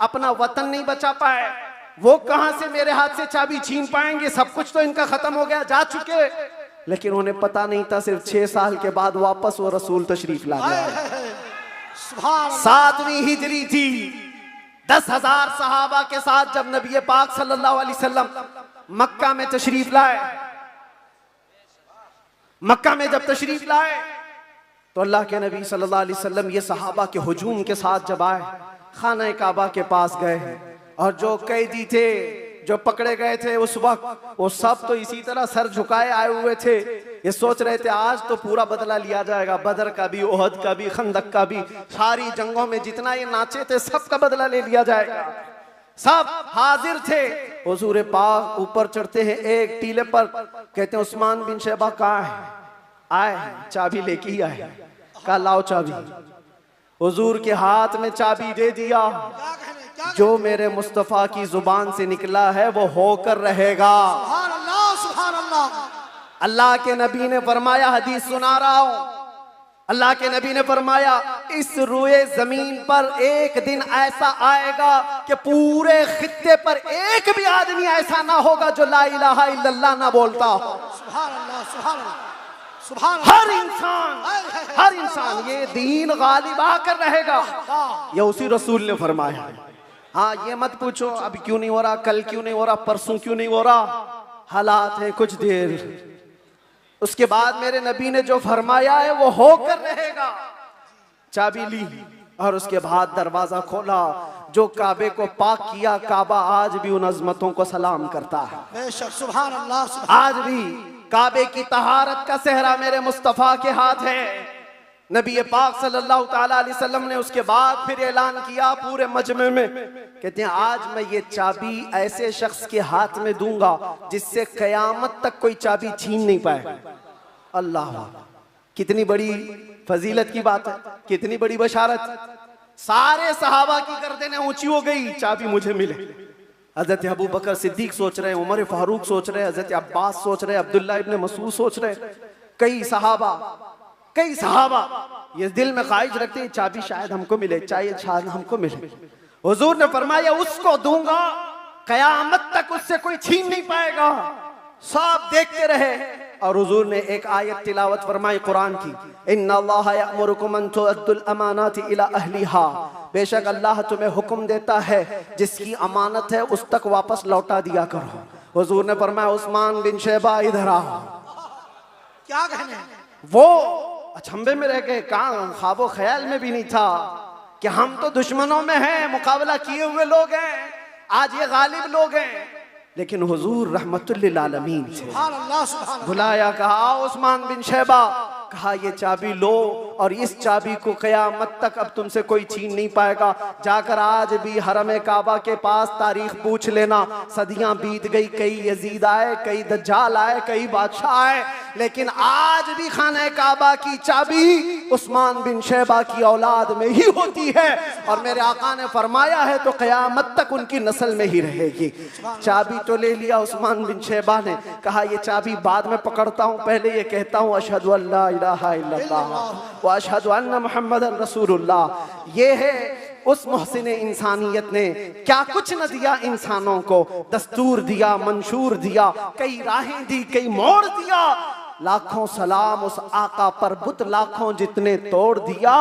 A: अपना वतन नहीं बचा पाए, वो कहां से मेरे हाथ से चाबी छीन पाएंगे, सब कुछ तो इनका खत्म हो गया, जा चुके। लेकिन उन्हें पता नहीं था सिर्फ 6 साल के बाद वापस वो रसूल तशरीफ ला गया।
C: सुभान अल्लाह।
A: 7वीं हिजरी थी, 10,000 सहाबा के साथ जब नबी पाक सल्लल्लाहु अलैहि वसल्लम मक्का में तशरीफ लाए, मक्का में जब तशरीफ लाए तो अल्लाह के नबी सल्लल्लाहु अलैहि वसल्लम ये सहाबा के हुजूम के साथ जब आए, खाना काबा के पास गए और जो कैदी थे, जो पकड़े गए थे उस वक्त, वो सब तो इसी तरह सर झुकाए आए हुए थे। ये सोच रहे थे आज तो पूरा बदला लिया जाएगा, बदर का भी, ओहद का भी, खंदक का भी, सारी जंगों में जितना ये नाचे थे सबका बदला ले लिया जाएगा। सब हाजिर थे। हुजूर पाक ऊपर चढ़ते हैं एक टीले पर, कहते हैं उस्मान बिन शैबा कहाँ है? आए हैं, चाबी लेके ही आए। कहा लाओ चाबी। हुजूर के हाथ में चाबी दे दिया।
C: क्या कहने? क्या
A: जो मेरे मुस्तफा की जुबान से निकला है वो होकर रहेगा।
C: सुभान अल्लाह। सुभान अल्लाह।
A: अल्लाह के नबी ने फरमाया, हदीस सुना रहा हूं, अल्लाह के नबी ने फरमाया इस रुए जमीन पर एक दिन ऐसा आएगा कि पूरे खित्ते पर एक भी आदमी ऐसा ना होगा जो ला इलाहा इल्लल्लाह ना बोलता हो।
C: सुभान अल्लाह। सुभान अल्लाह। सुभान अल्लाह।
A: हर इंसान ये दीन गालिब आकर रहेगा। ये उसी रसूल ने फरमाया। हाँ, ये मत पूछो अब क्यों नहीं हो रहा, कल क्यों नहीं हो रहा, परसों क्यों नहीं हो रहा, हालात है कुछ देर, उसके बाद मेरे नबी ने जो फरमाया है वो होकर रहेगा। चाबी ली और उसके बाद दरवाजा खोला, जो काबे को पाक किया, काबा आज भी उन अजमतों को सलाम करता है।
C: बेशक। सुभान अल्लाह। सुभान
A: आज भी काबे की तहारत का सेहरा मेरे मुस्तफा के हाथ है। नबी पाक सल्लल्लाहु ताला अलैहि वसल्लम ने उसके बाद फिर ऐलान किया पूरे मजमे में, कहते हैं आज मैं ये चाबी ऐसे शख्स के हाथ में दूंगा जिससे कयामत तक कोई चाबी छीन नहीं पाए। अल्लाह, कितनी बड़ी फजीलत की बात है, कितनी बड़ी बशारत। सारे सहाबा की गर्दनें ऊंची हो गई, चाबी मुझे मिले। हजरत अबू बकर सिद्दीक सोच रहे, उमर फारूक सोच रहे, हजरत अब्बास सोच रहे, अब्दुल्ला इब्ने मसूद सोच रहे, कई सहाबा ये दिल में ख्वाहिश रखते हैं चाबी शायद हमको मिले, शायद हमको मिले। हुजूर ने फरमाया उसको दूंगा, कयामत तक उससे कोई छीन नहीं पाएगा। सब देखते रहे और हुजूर ने एक आयत तिलावत फरमाई कुरान की, इन्नल्लाह यअमुरुकुम अन तुअद्दुल अमानाति इला अहलिहा, बेशक अल्लाह तुम्हें हुक्म देता है जिसकी अमानत है उस तक वापस लौटा दिया करो। हुजूर ने फरमाया उस्मान बिन शैबा इधर आओ।
C: क्या कहने?
A: वो अचंभे में रह गए, कहाँ ख्वाबो ख्याल में भी नहीं था कि हम तो दुश्मनों में हैं, मुकाबला किए हुए लोग हैं, आज ये गालिब लोग हैं। लेकिन हुजूर रहमतुल्लिल आलमीन थे।
C: सुभान अल्लाह। सुभान
A: बुलाया, कहा उस्मान बिन शैबा, कहा ये चाबी लो और इस चाबी को कयामत तक अब तुमसे कोई छीन नहीं पाएगा। जाकर आज भी हरम काबा के पास तारीख पूछ लेना, सदियां बीत गई, कई यजीद आए, कई दज्जाल आए, कई बादशाह आए, लेकिन आज भी खाना काबा की चाबी उस्मान बिन शैबा की औलाद में ही होती है। और मेरे आका ने फरमाया है तो कयामत तक उनकी नस्ल में ही रहेगी। चाबी तो ले लिया उस्मान बिन शैबा ने, कहा ये चाबी बाद में पकड़ता हूँ, पहले ये कहता हूँ अशहदु अल्ला इलाहा इल्लल्लाह व अशहदु अन्ना मुहम्मदन रसूलुल्लाह। ये है उस मोहसिन इंसानियत ने क्या कुछ न दिया इंसानों को, दस्तूर दिया, मंशूर दिया, कई राहें दी, कई मोड़ दिया। लाखों सलाम उस आका पर, बुत लाखों जितने तोड़ दिया।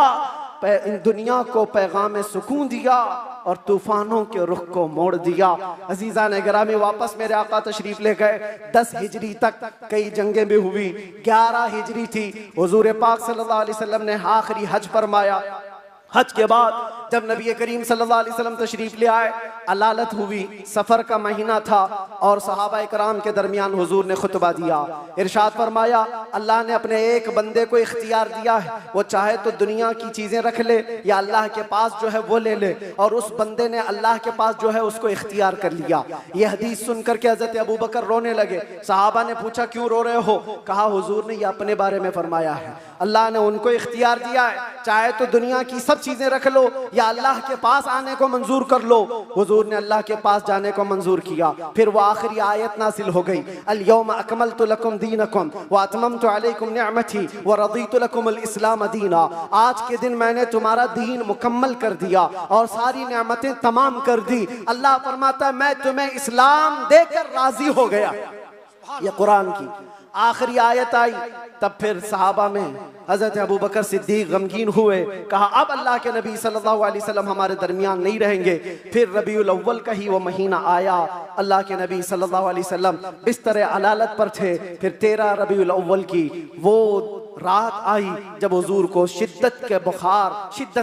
A: दुनिया को पैगाम सुकून दिया और तूफानों के रुख को मोड़ दिया। अजीजा ने गिरामी वापस मेरे आका तशरीफ ले गए। 10 हिजरी तक कई जंगें भी हुई। 11 हिजरी थी, हुजूर पाक सल्लल्लाहु अलैहि वसल्लम ने आखिरी हज फरमाया। हज के बाद जब नबी करीम सल्लल्लाहु अलैहि वसल्लम तशरीफ ले आए, अलालत हुई, सफर का महीना था और सहाबा इकराम के दरमियान हुजूर ने खुतबा दिया। इरशाद फरमाया, अल्लाह ने अपने एक बंदे को इख्तियार दिया है, वो चाहे तो दुनिया की चीजें रख ले या अल्लाह के पास जो है वो ले ले, और उस बंदे ने अल्लाह के पास जो है उसको इख्तियार कर लिया। ये हदीस सुनकर के हजरत अबू बकर रोने लगे। सहाबा ने पूछा, क्यों रो रहे हो? कहा, हुजूर ने ये अपने बारे में फरमाया है, अल्लाह ने उनको इख्तियार दिया है, चाहे तो दुनिया की सब चीजें रख लो या अल्लाह के पास आने को मंजूर कर लो। हुजूर ने अल्लाह के पास जाने को मंजूर किया। फिर वो आखिरी आयत नासिल हो गई, अल यौम अकमलतु लकुम दीनकुम व अतममतु अलैकुम निअमती व रदीतु लकुमुल इस्लाम दीना। आज के दिन मैंने तुम्हारा दीन मुकम्मल कर दिया और सारी नेमतें तमाम कर दी। अल्लाह फरमाता है, मैं तुम्हें इस्लाम देकर राजी हो गया। ये कुरान की आखिरी आयत आई। तब फिर सहाबा में हजरत अबू बकर सिद्दीक गमगीन हुए। कहा, अब अल्लाह के नबी सल्लल्लाहु अलैहि वसल्लम हमारे दरमियान नहीं रहेंगे। फिर रबीउल अव्वल का ही वो महीना आया। अल्लाह के नबी सल्लल्लाहु अलैहि वसल्लम बिस्तर अलालत पर थे। फिर 13 रबीउल अव्वल की वो रात आई जब हुजूर को शिद्दत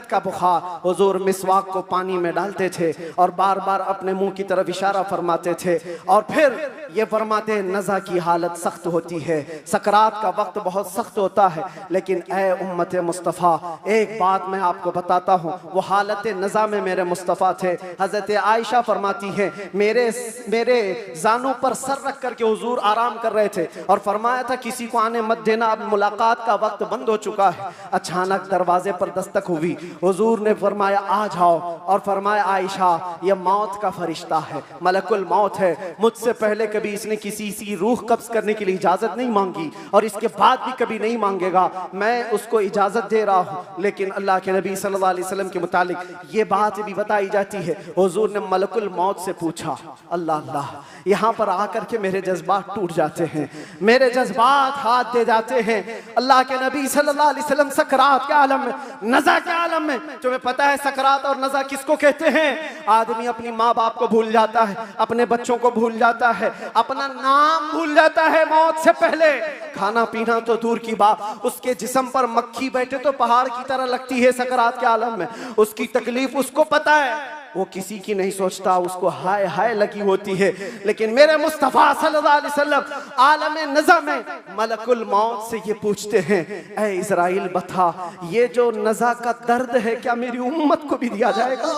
A: का बुखार, हुजूर मिसवाक को पानी में डालते थे और बार बार अपने मुंह की तरफ इशारा फरमाते थे और फिर ये फरमाते, नज़ा की हालत सख्त होती है, सकरात का वक्त बहुत सख्त होता है, लेकिन ए उम्मत मुस्तफ़ा, एक बात मैं आपको बताता हूँ, वो हालत नज़ा में मेरे मुस्तफ़ा थे। हज़रत आयशा फरमाती है, मेरे जानों पर सर रख करके हुजूर आराम कर रहे थे और फरमाया था, किसी को आने मत देना, अब मुलाकात का वक्त बंद हो चुका है। अचानक दरवाजे पर दस्तक हुई। हुजूर ने फरमाया, आ जाओ, और फरमाया, आयशा, ये मौत का फरिश्ता है, मलकुल मौत है। मुझसे पहले कभी इसने किसी की रूह कब्ज करने के लिए इजाजत नहीं मांगी और इसके बाद भी कभी नहीं मांगेगा। मैं उसको इजाजत दे रहा हूँ, लेकिन अल्लाह के नबी सल्लल्लाहु अलैहि वसल्लम के मुतालिक ये बात भी बताई जाती है, हुजूर ने मलकुल मौत से पूछा। अल्लाह अल्लाह, यहाँ पर आकर के मेरे जज्बात टूट जाते हैं, मेरे जज्बात हाथ दे जाते हैं। अल्लाह के नबी सल्लल्लाहु अलैहि वसल्लम सकरात के आलम में, नज़ा के आलम में, तुम्हें पता है सकरात और नज़ा किसको कहते हैं? आदमी अपनी माँ बाप को भूल जाता है, अपने बच्चों को भूल जाता है, अपना नाम भूल जाता है मौत से पहले। खाना पीना तो दूर की बात, उसके जिस्म पर मक्खी बैठे तो पहाड़ की तरह लगती है सकरात के आलम में। उसकी तकलीफ उसको पता है, वो किसी की नहीं सोचता, उसको हाय हाय लगी होती है। लेकिन मेरे मुस्तफ़ा सल्लल्लाहु अलैहि वसल्लम आलम नज़ा में मलकुल मौत से ये पूछते हैं, ऐ इज़राइल बता, ये जो नज़ा का दर्द है क्या मेरी उम्मत को भी दिया जाएगा?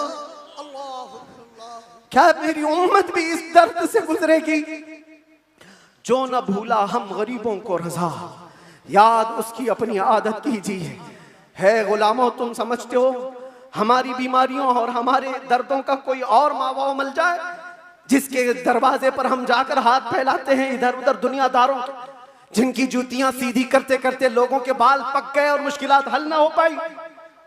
A: क्या मेरी उम्मत भी इस दर्द से गुजरेगी? जो न भूला हम गरीबों को रज़ा, याद उसकी अपनी आदत कीजिए। है गुलामों, तुम समझते हो हमारी बीमारियों और हमारे दर्दों का कोई और मावा मिल जाए जिसके दरवाजे पर हम जाकर हाथ फैलाते हैं इधर उधर दुनियादारों के, जिनकी जूतियां सीधी करते करते लोगों के बाल पक गए और मुश्किलात हल ना हो पाई?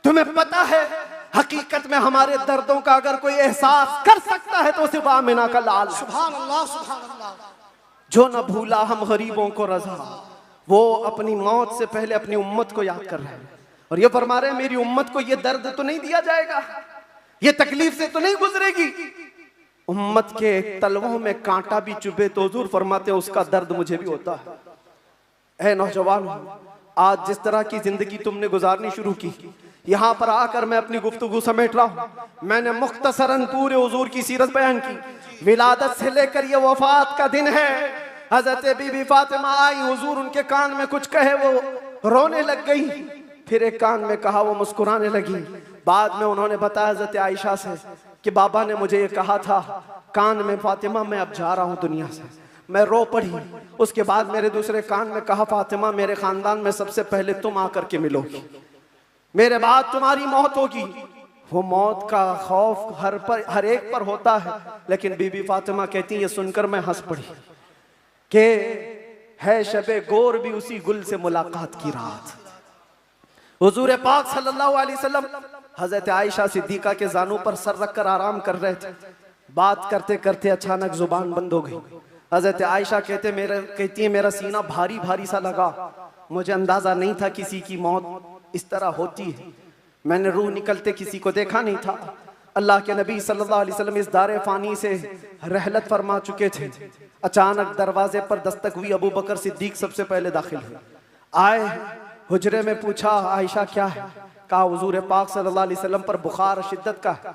A: तुम्हें पता है हकीकत में हमारे दर्दों का अगर कोई एहसास कर सकता है तो सिर्फ आमिना का लाल।
C: सुभान अल्लाह, सुभान अल्लाह।
A: जो न भूला हम गरीबों को रज़ा, वो अपनी मौत से पहले अपनी उम्मत को याद कर रहे हैं और ये फरमा रहे हैं, मेरी उम्मत को ये दर्द तो नहीं दिया जाएगा, ये तकलीफ से तो नहीं गुजरेगी। उम्मत के तलवों में कांटा भी चुभे तो हुजूर फरमाते हैं, उसका दर्द मुझे भी होता है। ऐ नौजवान, आज जिस तरह की जिंदगी तुमने गुजारनी शुरू की, यहाँ पर आकर मैं अपनी गुफ्तगू समेट रहा हूँ। मैंने मुख्तसरन पूरे हुजूर की सीरत बयान की। विलादत से लेकर ये वफात का दिन है। हजरत बीबी फातिमा आई, हुजूर उनके कान में कुछ कहे, वो रोने लग गई। फिर एक कान में कहा, वो मुस्कुराने लगी। बाद में उन्होंने बताया हजरत आयशा से कि बाबा ने मुझे ये कहा था कान में, फातिमा मैं अब जा रहा हूँ दुनिया से। मैं रो पड़ी। उसके बाद मेरे दूसरे कान में कहा, फातिमा मेरे खानदान में सबसे पहले तुम आकर के मिलोगी, मेरे बाद तुम्हारी मौत होगी। वो मौत का खौफ हर एक पर होता है, लेकिन बीबी फातिमा कहती है, ये सुनकर मैं हंस पड़ी कि है शबे गोर भी उसी गुल से मुलाकात की रात। हुजूर पाक सल्लल्लाहु अलैहि वसल्लम हजरत आयशा सिद्दीका के जानों पर सर रखकर आराम कर रहे थे। बात करते करते अचानक जुबान बंद हो गई। हजरत आयशा कहती है मेरा सीना भारी भारी सा लगा, मुझे अंदाजा नहीं था किसी की मौत इस तरह होती है। मैंने रूह निकलते किसी को देखा नहीं था। अल्लाह के नबी सल्लल्लाहु अलैहि वसल्लम इस दारे फानी से रहलत फरमा चुके थे। अचानक दरवाजे पर दस्तक हुई। अबू बकर सिद्दीक सबसे पहले दाखिल हुए। आए, हुजरे में पूछा, आयशा क्या है? कहा हुजूर पाक सल्लल्लाहु अलैहि वसल्लम पर बुखार शिद्दत का है।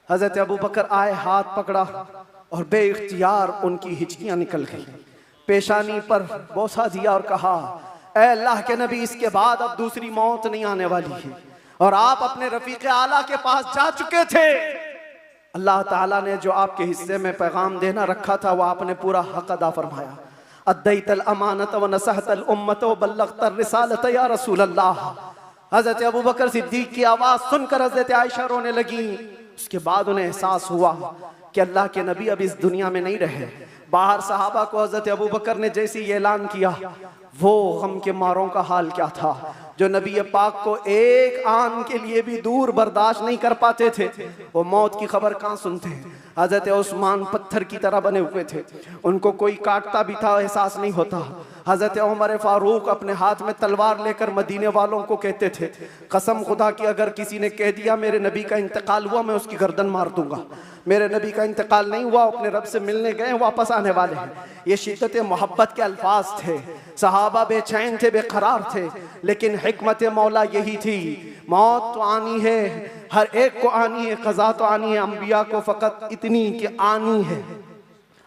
A: हजरत अबू बकर आए, हाथ पकड़ा और बेइख्तियार उनकी हिचकियां निकल गई। पेशानी पर बोसा दिया और कहा, ऐ अल्लाह के नबी, इसके बाद अब दूसरी मौत नहीं आने वाली है और आप अपने रफीक आला के पास जा चुके थे। अल्लाह ताला ने जो आपके हिस्से में पैगाम देना रखा था वो आपने पूरा हक अदा फरमाया। अद्दैतल अमानत व नसहतल उम्मत व बल्लगतर रिसालत या रसूल अल्लाह। हजरत अबू बकर सिद्दीक की आवाज सुनकर हजरत आयशा रोने लगी। उसके बाद उन्हें एहसास हुआ कि अल्लाह के नबी अब इस दुनिया में नहीं रहे। बाहर सहाबा को हजरत अबू बकर ने जैसे ही ऐलान किया, वो गम के मारों का हाल क्या था जो नबी पाक को एक आन के लिए भी दूर बर्दाश्त नहीं कर पाते थे। वो मौत की खबर कहाँ सुनते हैं। हजरत उस्मान पत्थर की तरह बने हुए थे, उनको कोई काटता भी था एहसास नहीं होता। हजरत उमर फारूक अपने हाथ में तलवार लेकर मदीने वालों को कहते थे, कसम खुदा की अगर किसी ने कह दिया मेरे नबी का इंतकाल हुआ, मैं उसकी गर्दन मार दूंगा। मेरे नबी का इंतकाल नहीं हुआ, अपने रब से मिलने गए, वापस आने वाले हैं। ये शिद्दत मोहब्बत के अल्फाज थे। सहाबा बेचैन थे, बेकरार थे, लेकिन हिकमत मौला यही थी, मौत तो आनी है, हर एक को आनी है, कज़ा तो आनी है, अंबिया को फकत इतनी कि आनी है,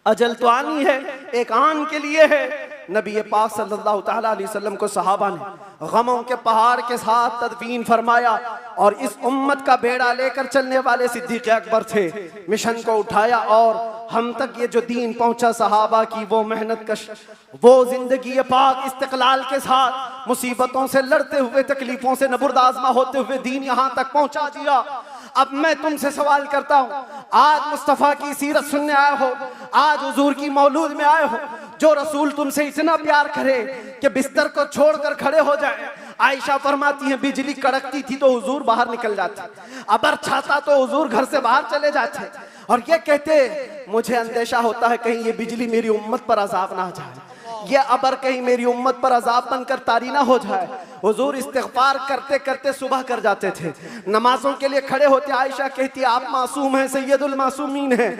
A: अजल तो आनी है, एक आन के लिए है। नबी पाक सल्लल्लाहु ताला अलैहि वसल्लम को सहाबा ने गमों के पहाड़ के साथ तदफीन फरमाया और इस उम्मत का बेड़ा लेकर चलने वाले सिद्दीक अकबर थे। मिशन को उठाया और हम तक ये जो दीन पहुंचा, सहाबा की वो मेहनत कश, वो जिंदगी पाक इस्तिकलाल के साथ मुसीबतों से लड़ते हुए, तकलीफों से नबुर्द आज़मा होते हुए दीन यहां तक पहुंचा दिया। अब मैं तुमसे सवाल करता हूं, आज मुस्तफ़ा की सीरत सुनने आए हो, आज हुजूर की मौलूद में आए हो, जो रसूल तुमसे इतना प्यार करे कि बिस्तर को छोड़कर खड़े हो जाए। आयशा फरमाती है बिजली कड़कती थी तो हुजूर बाहर निकल जाते, अबर छाता तो हुजूर घर से बाहर चले जाते और ये कहते मुझे अंदेशा होता है कहीं ये बिजली मेरी उम्मत पर अजाब ना आ जाए, ये अबर कहीं मेरी उम्मत पर अजाब बनकर तारी ना हो जाए। हुजूर इस्तिग़फ़ार करते करते सुबह कर जाते थे, नमाजों के लिए खड़े होते। आयशा कहती आप मासूम हैं, सैयदुल मासूमीन हैं,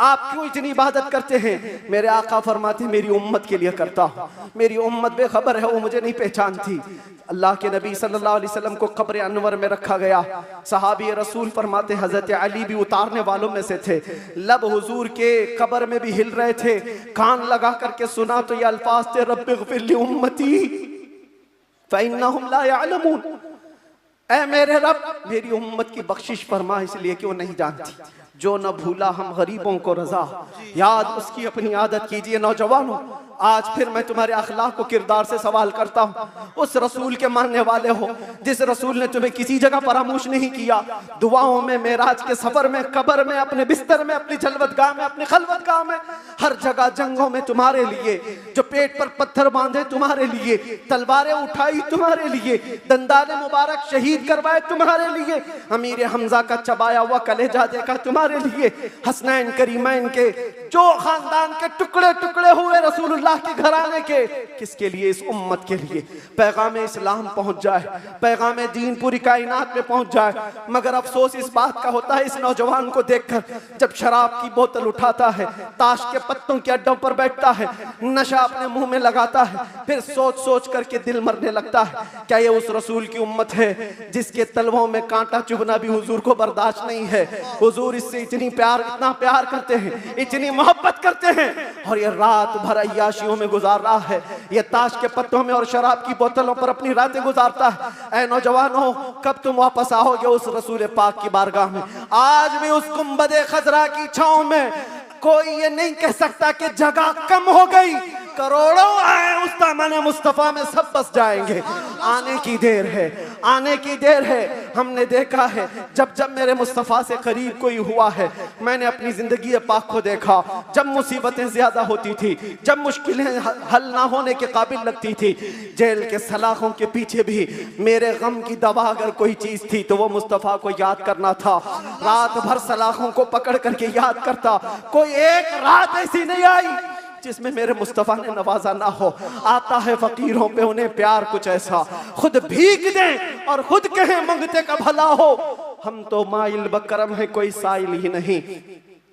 A: आप क्यों इतनी इबादत करते हैं? मेरे आका फरमाते मेरी उम्मत के लिए करता हूँ, मेरी उम्मत बेखबर है, वो मुझे नहीं पहचानती। अल्लाह के नबी सल्लल्लाहु अलैहि वसल्लम को कब्र अनवर में रखा गया। सहाबी रसूल फरमाते हजरत अली भी उतारने वालों में से थे। लब हुजूर के कब्र में भी हिल रहे थे, कान लगा करके सुना तो ये अल्फाज थे, रब्बिग़फ़िर ली उम्मती फ़इन्नहुम ला यअलमून। ऐ मेरे रब, मेरी उम्मत की बख्शिश फरमा, इसलिए कि वो नहीं जानती। जो न भूला हम गरीबों को रजा, याद उसकी अपनी आदत कीजिए। नौजवानों, आज फिर मैं तुम्हारे अखलाक को किरदार से सवाल करता हूँ। उस रसूल के मानने वाले हो जिस रसूल ने तुम्हें किसी जगह फरामोश नहीं किया। दुआओं में, मेराज के सफर में, कब्र में, अपने बिस्तर में, अपनी जलवतगाह में, अपनी खलवतगाह में, हर जगह जंगों में तुम्हारे लिए, जो पेट पर पत्थर बांधे तुम्हारे लिए, तलवारें उठाई तुम्हारे लिए, दंदाने मुबारक शहीद करवाए तुम्हारे लिए, अमीर हमजा का चबाया हुआ कलेजा देखा तुम्हारे लिए, हसनैन करीमैन के जो खानदान के टुकड़े टुकड़े हुए रसूलुल्लाह के घराने के, किसके लिए? इस उम्मत के लिए पैगाम इस्लाम पहुंच जाए, पैगाम दीन पूरी कायनात में पहुंच जाए। मगर अफसोस इस बात का होता है इस नौजवान को देखकर, जब शराब की बोतल उठाता है, ताश के पत्तों के अड्डों पर बैठता है, नशा अपने मुंह में लगाता है, फिर सोच सोच करके दिल मरने लगता है। क्या ये उस रसूल की उम्मत है जिसके तलवों में कांटा चुभना भी हुजूर को बर्दाश्त नहीं है? हुजूर इससे इतनी प्यार, इतना प्यार करते हैं, इतनी मोहब्बत करते हैं, और ये रात भर अय्याशियों में गुजार रहा है, ये ताश के पत्तों में और शराब की बोतलों पर अपनी रातें गुजारता है। ऐ नौजवानों, कब तुम वापस आओगे उस रसूल पाक की बारगाह में? आज भी उस गुंबदे खजरा की छांव में कोई ये नहीं कह सकता कि जगह कम हो गई। करोड़ों आए उस दामन मुस्तफा में, सब बस जाएंगे। आने की देर है, आने की देर है। हमने देखा है जब जब मेरे मुस्तफा से करीब कोई हुआ है, मैंने अपनी जिंदगी पाक को देखा। जब मुसीबतें ज्यादा होती थी, जब मुश्किलें हल ना होने के काबिल लगती थी, जेल के सलाखों के पीछे भी मेरे गम की दवा अगर कोई चीज थी तो वो मुस्तफा को याद करना था। रात भर सलाखों को पकड़ करके याद करता। कोई एक रात ऐसी नहीं आई जिसमें मेरे मुस्तफ़ा ने नवाजा ना हो। आता है फकीरों पे उन्हें प्यार कुछ ऐसा, खुद भीख दें और खुद कहें मंगते का भला हो। हम तो माइल बकरम है, कोई साइल ही नहीं।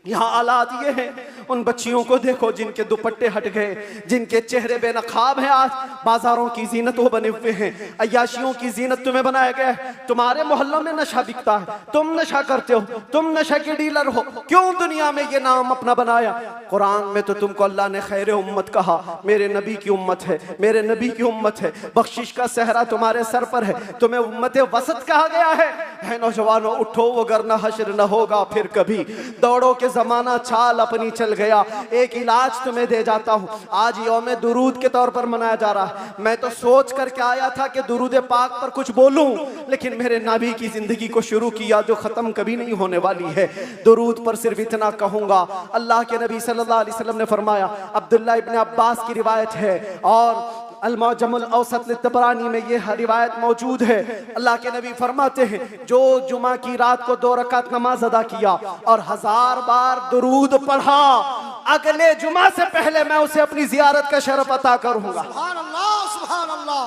A: यहाँ हालात ये हैं, उन बच्चियों को देखो जिनके दुपट्टे हट गए, जिनके चेहरे बेनकाब हैं। आज बाजारों की जीनत वो बने हुए हैं, अय्याशियों की जीनत तुम्हें बनाया गया है। तुम्हारे मोहल्लों में नशा बिकता है, तुम नशा करते हो, तुम नशा के डीलर हो। क्यों दुनिया में ये नाम अपना बनाया? कुरान में तो तुमको अल्लाह ने खैर उम्मत कहा, मेरे नबी की उम्मत है, मेरे नबी की उम्मत है। बख्शिश का सहरा तुम्हारे सर पर है, तुम्हें उम्मत वसत कहा गया है। नौजवानों उठो, वगरना हश्र न होगा फिर कभी। दौड़ो के जमाना चाल अपनी चल गया। एक इलाज तुम्हें दे जाता हूं। आज यौम दुरूद के तौर पर मनाया जा रहा है। मैं तो सोच करके आया था कि दुरूद पाक पर कुछ बोलूं, लेकिन मेरे नबी की जिंदगी को शुरू किया जो खत्म कभी नहीं होने वाली है। दुरूद पर सिर्फ इतना कहूंगा, अल्लाह के नबी सल्लल्लाहु अलैहि वसल्लम ने फरमाया, अब्दुल्लाह इब्न अब्बास की रिवायत है और अल-मुअज्जमुल औसत लित-तबरानी में ये रिवायत मौजूद है। अल्लाह के नबी फरमाते हैं, जो जुमा की रात को 2 रकात नमाज अदा किया और 1000 बार दुरूद पढ़ा, अगले जुमा से पहले मैं उसे अपनी जियारत का शरफ अता करूंगा।
C: सुभान अल्लाह, सुभान अल्लाह।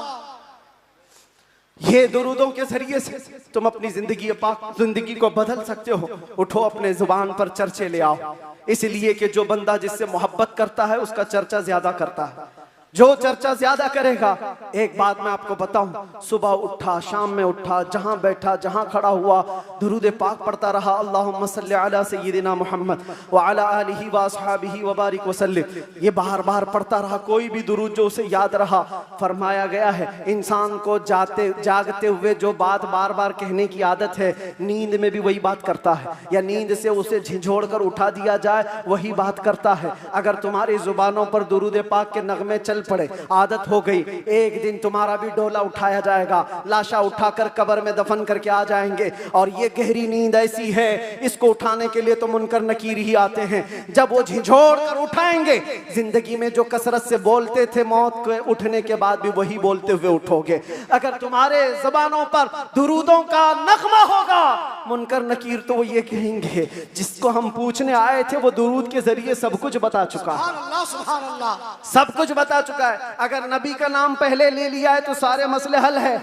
A: ये दुरूदों के जरिए से तुम अपनी जिंदगी को बदल सकते हो। उठो, अपने जुबान पर चर्चे ले आओ, इसलिए कि जो बंदा जिससे मोहब्बत करता है उसका चर्चा ज्यादा करता है। जो चर्चा ज्यादा करेगा, एक बात मैं आपको बताऊं, सुबह उठा, शाम में उठा, जहां बैठा, जहां खड़ा हुआ, दुरूद पाक पढ़ता रहा, अल्लाहुम्मा सल्ली अला सय्यिदिना मुहम्मद व अला आलिहि व अस्हाबिहि व बारिक वसल्लिम। ये बार बार पढ़ता रहा, कोई भी दुरूद जो उसे याद रहा। फरमाया गया है, इंसान को जागते हुए जो बात बार बार कहने की आदत है, नींद में भी वही बात करता है, या नींद से उसे झिझोड़ कर उठा दिया जाए वही बात करता है। अगर तुम्हारी जुबानों पर दुरूद पाक के नगमे चल पड़े, आदत हो गई, एक दिन तुम्हारा भी डोला उठाया जाएगा, लाशा उठाकर कब्र में दफन करके आ जाएंगे। और ये गहरी नींद ऐसी है, इसको उठाने के लिए तो मुनकर नकीर ही आते हैं। जब वो झिझोड़ कर उठाएंगे, जिंदगी में जो कसरत से बोलते थे, मौत के उठने के बाद भी वही बोलते हुए उठोगे। अगर तुम्हारे जुबानों पर दुरूदों का नगमा होगा, मुनकर नकीर तो वो ये कहेंगे, जिसको हम पूछने आए थे वो दुरूद के जरिए सब कुछ बता चुका है,
C: सुभान अल्लाह, सुभान अल्लाह।
A: सब कुछ बता चुका है। अगर नबी का नाम पहले ले लिया है तो सारे मसले हल है।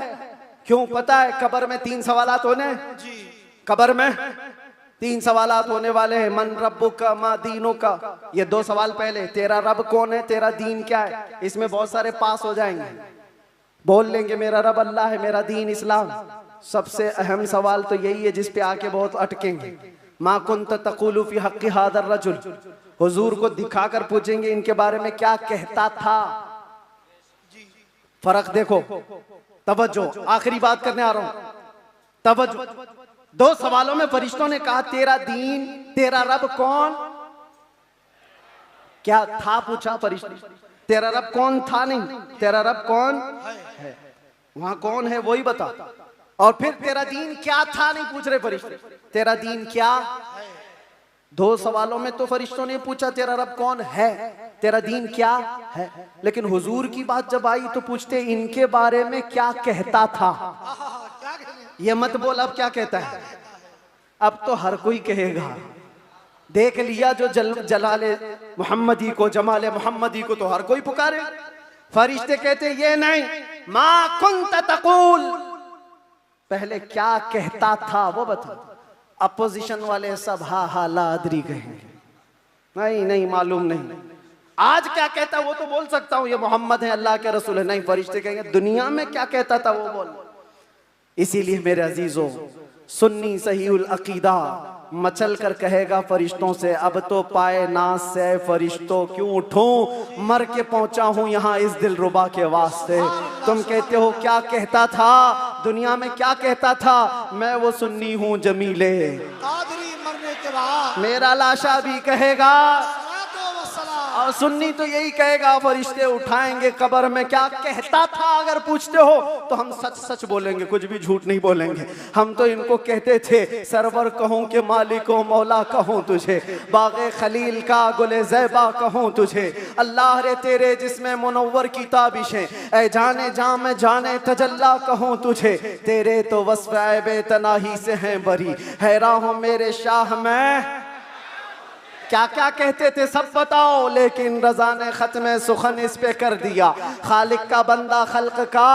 A: क्यों? पता है कब्र में 3 सवालात होने, कब्र में 3 सवालात होने वाले हैं। मन रब्बुका मा दीनुका, ये 2 सवाल पहले, तेरा रब कौन है, तेरा दीन क्या है। इसमें बहुत सारे पास हो जाएंगे, बोल लेंगे मेरा रब अल्लाह है, मेरा दीन इस्लाम। सबसे अहम सवाल तो यही है जिस पे आके बहुत अटकेंगे, मा कुंत तक़ूलु फी हक़्क़ि हाज़ा रजुल। हुजूर को दिखाकर पूछेंगे इनके बारे में क्या कहता था। फर्क देखो, तवज्जो, आखिरी बात करने आ रहा हूं, तवज्जो। 2 सवालों में फरिश्तों ने कहा तेरा दीन, तेरा रब कौन, क्या था पूछा फरिश्ते, तेरा रब कौन था नहीं, तेरा रब कौन है, वहां कौन है वही बता। और फिर तेरा दीन क्या था नहीं पूछ रहे फरिश्ते, तेरा दीन क्या। 2 सवालों में तो फरिश्तों ने पूछा तेरा रब कौन है, तेरा दीन क्या है, लेकिन हुजूर की बात जब आई तो पूछते इनके बारे में क्या कहता था। ये मत बोल अब क्या कहता है, अब तो हर कोई कहेगा। देख लिया जो जलाले मोहम्मदी को, जमाले मोहम्मदी को तो हर कोई पुकारे। फरिश्ते कहते ये नहीं, मा कुंत तक़ूल, पहले क्या कहता था वो बता। अपोजिशन वाले सब हा हा लादरी कहेंगे, नहीं नहीं मालूम नहीं। आज क्या कहता वो तो बोल सकता हूं, ये मोहम्मद है, अल्लाह के रसूल है। नहीं, फरिश्ते कहेंगे दुनिया में क्या कहता था वो बोल। इसीलिए मेरे अजीजों, सुन्नी सहीउल अकीदा मचल कर कहेगा फरिश्तों से, अब तो पाए नाज से फरिश्तों क्यों उठूं, मर के पहुंचा हूं यहाँ इस दिलरुबा के वास्ते। तुम कहते हो क्या कहता था, दुनिया में क्या कहता था, मैं वो सुन्नी हूं जमीले,
C: कादरी मरने के बाद
A: मेरा लाशा भी कहेगा, और सुन्नी तो यही कहेगा। फरिश्ते उठाएंगे कब्र में, क्या कहता था अगर पूछते हो तो हम सच सच बोलेंगे, कुछ भी झूठ नहीं बोलेंगे। हम तो इनको कहते थे सरवर कहूं कि मालिको मौला कहूं तुझे, बागे खलील का गुले ज़ैबा कहूं तुझे, अल्लाह रे तेरे जिसमें मुनव्वर की ताबिशें, ऐ जाने जाम जाने तजल्ला कहूं तुझे, तेरे तो वस्फ़ ऐबे तनाही से हैं बरी, हैरान हूं मेरे शाह मैं क्या क्या कहते थे सब बताओ, लेकिन रजा ने खत्म सुखन इस पे कर दिया। खालिक का बंदा खल्क का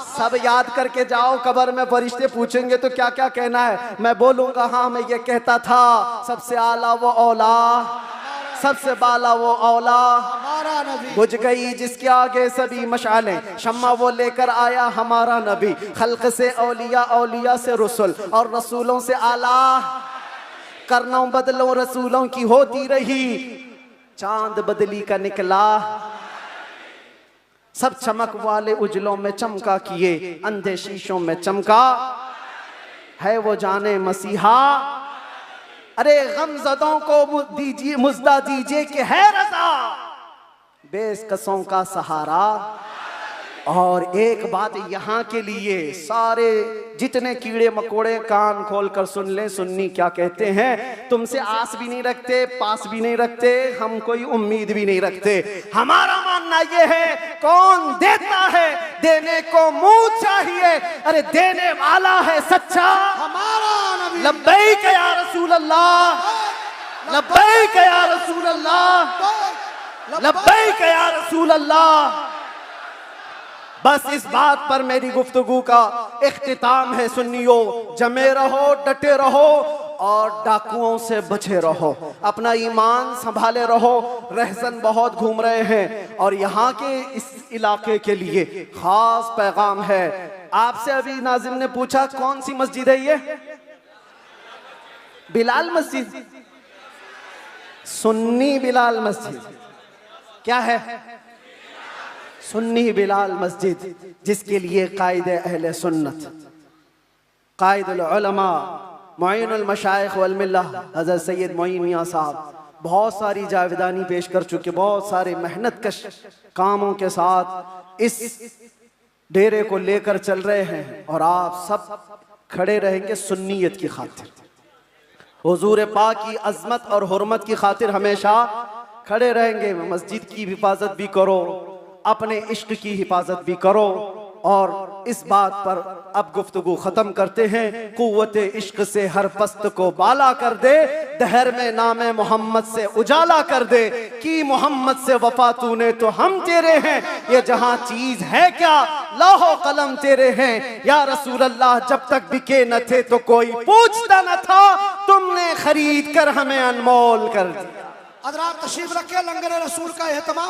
A: सब याद करके जाओ। कब्र में फरिश्ते पूछेंगे तो क्या क्या कहना है, मैं बोलूंगा हाँ मैं ये कहता था, सबसे आला वो औला, सबसे बाला वो औला।
C: हमारा नबी
A: बुझ गई जिसके आगे सभी मशालें, शम्मा वो लेकर आया हमारा नबी। खल्क से औलिया, औलिया से रसूल, और रसूलों से आला। करनों बदलों रसूलों की होती रही, चांद बदली का निकला। सब चमक वाले उजलों में चमका किए, अंधे शीशों में चमका है वो जाने मसीहा। अरे गमज़दों को दीजिए मुज़्दा दीजिए कि है रज़ा, बेकसों का सहारा। और एक बात यहाँ के लिए, सारे जितने कीड़े मकोड़े कान खोल कर सुन लें, सुन्नी क्या कहते हैं। तुमसे आस भी नहीं रखते, पास भी नहीं रखते, हम कोई उम्मीद भी नहीं रखते। हमारा मानना ये है कौन देता है, देने को मुंह चाहिए। अरे देने वाला है सच्चा
C: हमारा नबी।
A: लब्बैक या रसूल अल्लाह, लब्बैक या रसूल अल्लाह, लब्बैक या रसूल अल्लाह। बस इस बात पर मेरी गुफ्तगू का इख्तिताम है। सुन्नियों, जमे रहो, डटे रहो और डाकुओं से बचे रहो। अपना ईमान संभाले रहो। रहसन बहुत घूम रहे हैं और यहाँ के इस इलाके के लिए खास पैगाम है। आपसे अभी नाजिम ने पूछा कौन सी मस्जिद है ये? बिलाल मस्जिद, सुन्नी बिलाल मस्जिद। क्या है? सुन्नी बिलाल मस्जिद, जिसके लिए कायद अहले सुन्नत, कायदुल उलमा, मुईनुल मशाइख वल मिल्लह हज़रत सैयद मोइन मियां साहब बहुत सारी जावेदानी पेश कर चुके, बहुत सारे मेहनत कश कामों के साथ इस डेरे को लेकर चल रहे हैं। और आप सब खड़े रहेंगे सुन्नियत की खातिर, हुजूर पाक की अजमत और हुर्मत की खातिर हमेशा खड़े रहेंगे। मस्जिद की हिफाजत भी करो, अपने इश्क की हिफाजत भी करो। और इस बात पर अब गुफ्तगू खत्म करते हैं। कुव्वत इश्क से हर पस्त को बाला कर दे, दहर में नामे मोहम्मद से उजाला कर दे। कि मोहम्मद से वफा तूने तो हम तेरे हैं, ये जहां चीज है क्या लाहो कलम तेरे हैं। या रसूल अल्लाह, जब तक बिके न थे तो कोई पूछता न था, तुमने खरीद कर हमें अनमोल कर दिया।
C: हज़रात तशरीफ रखे, लंगर रसूल का एहतमाम।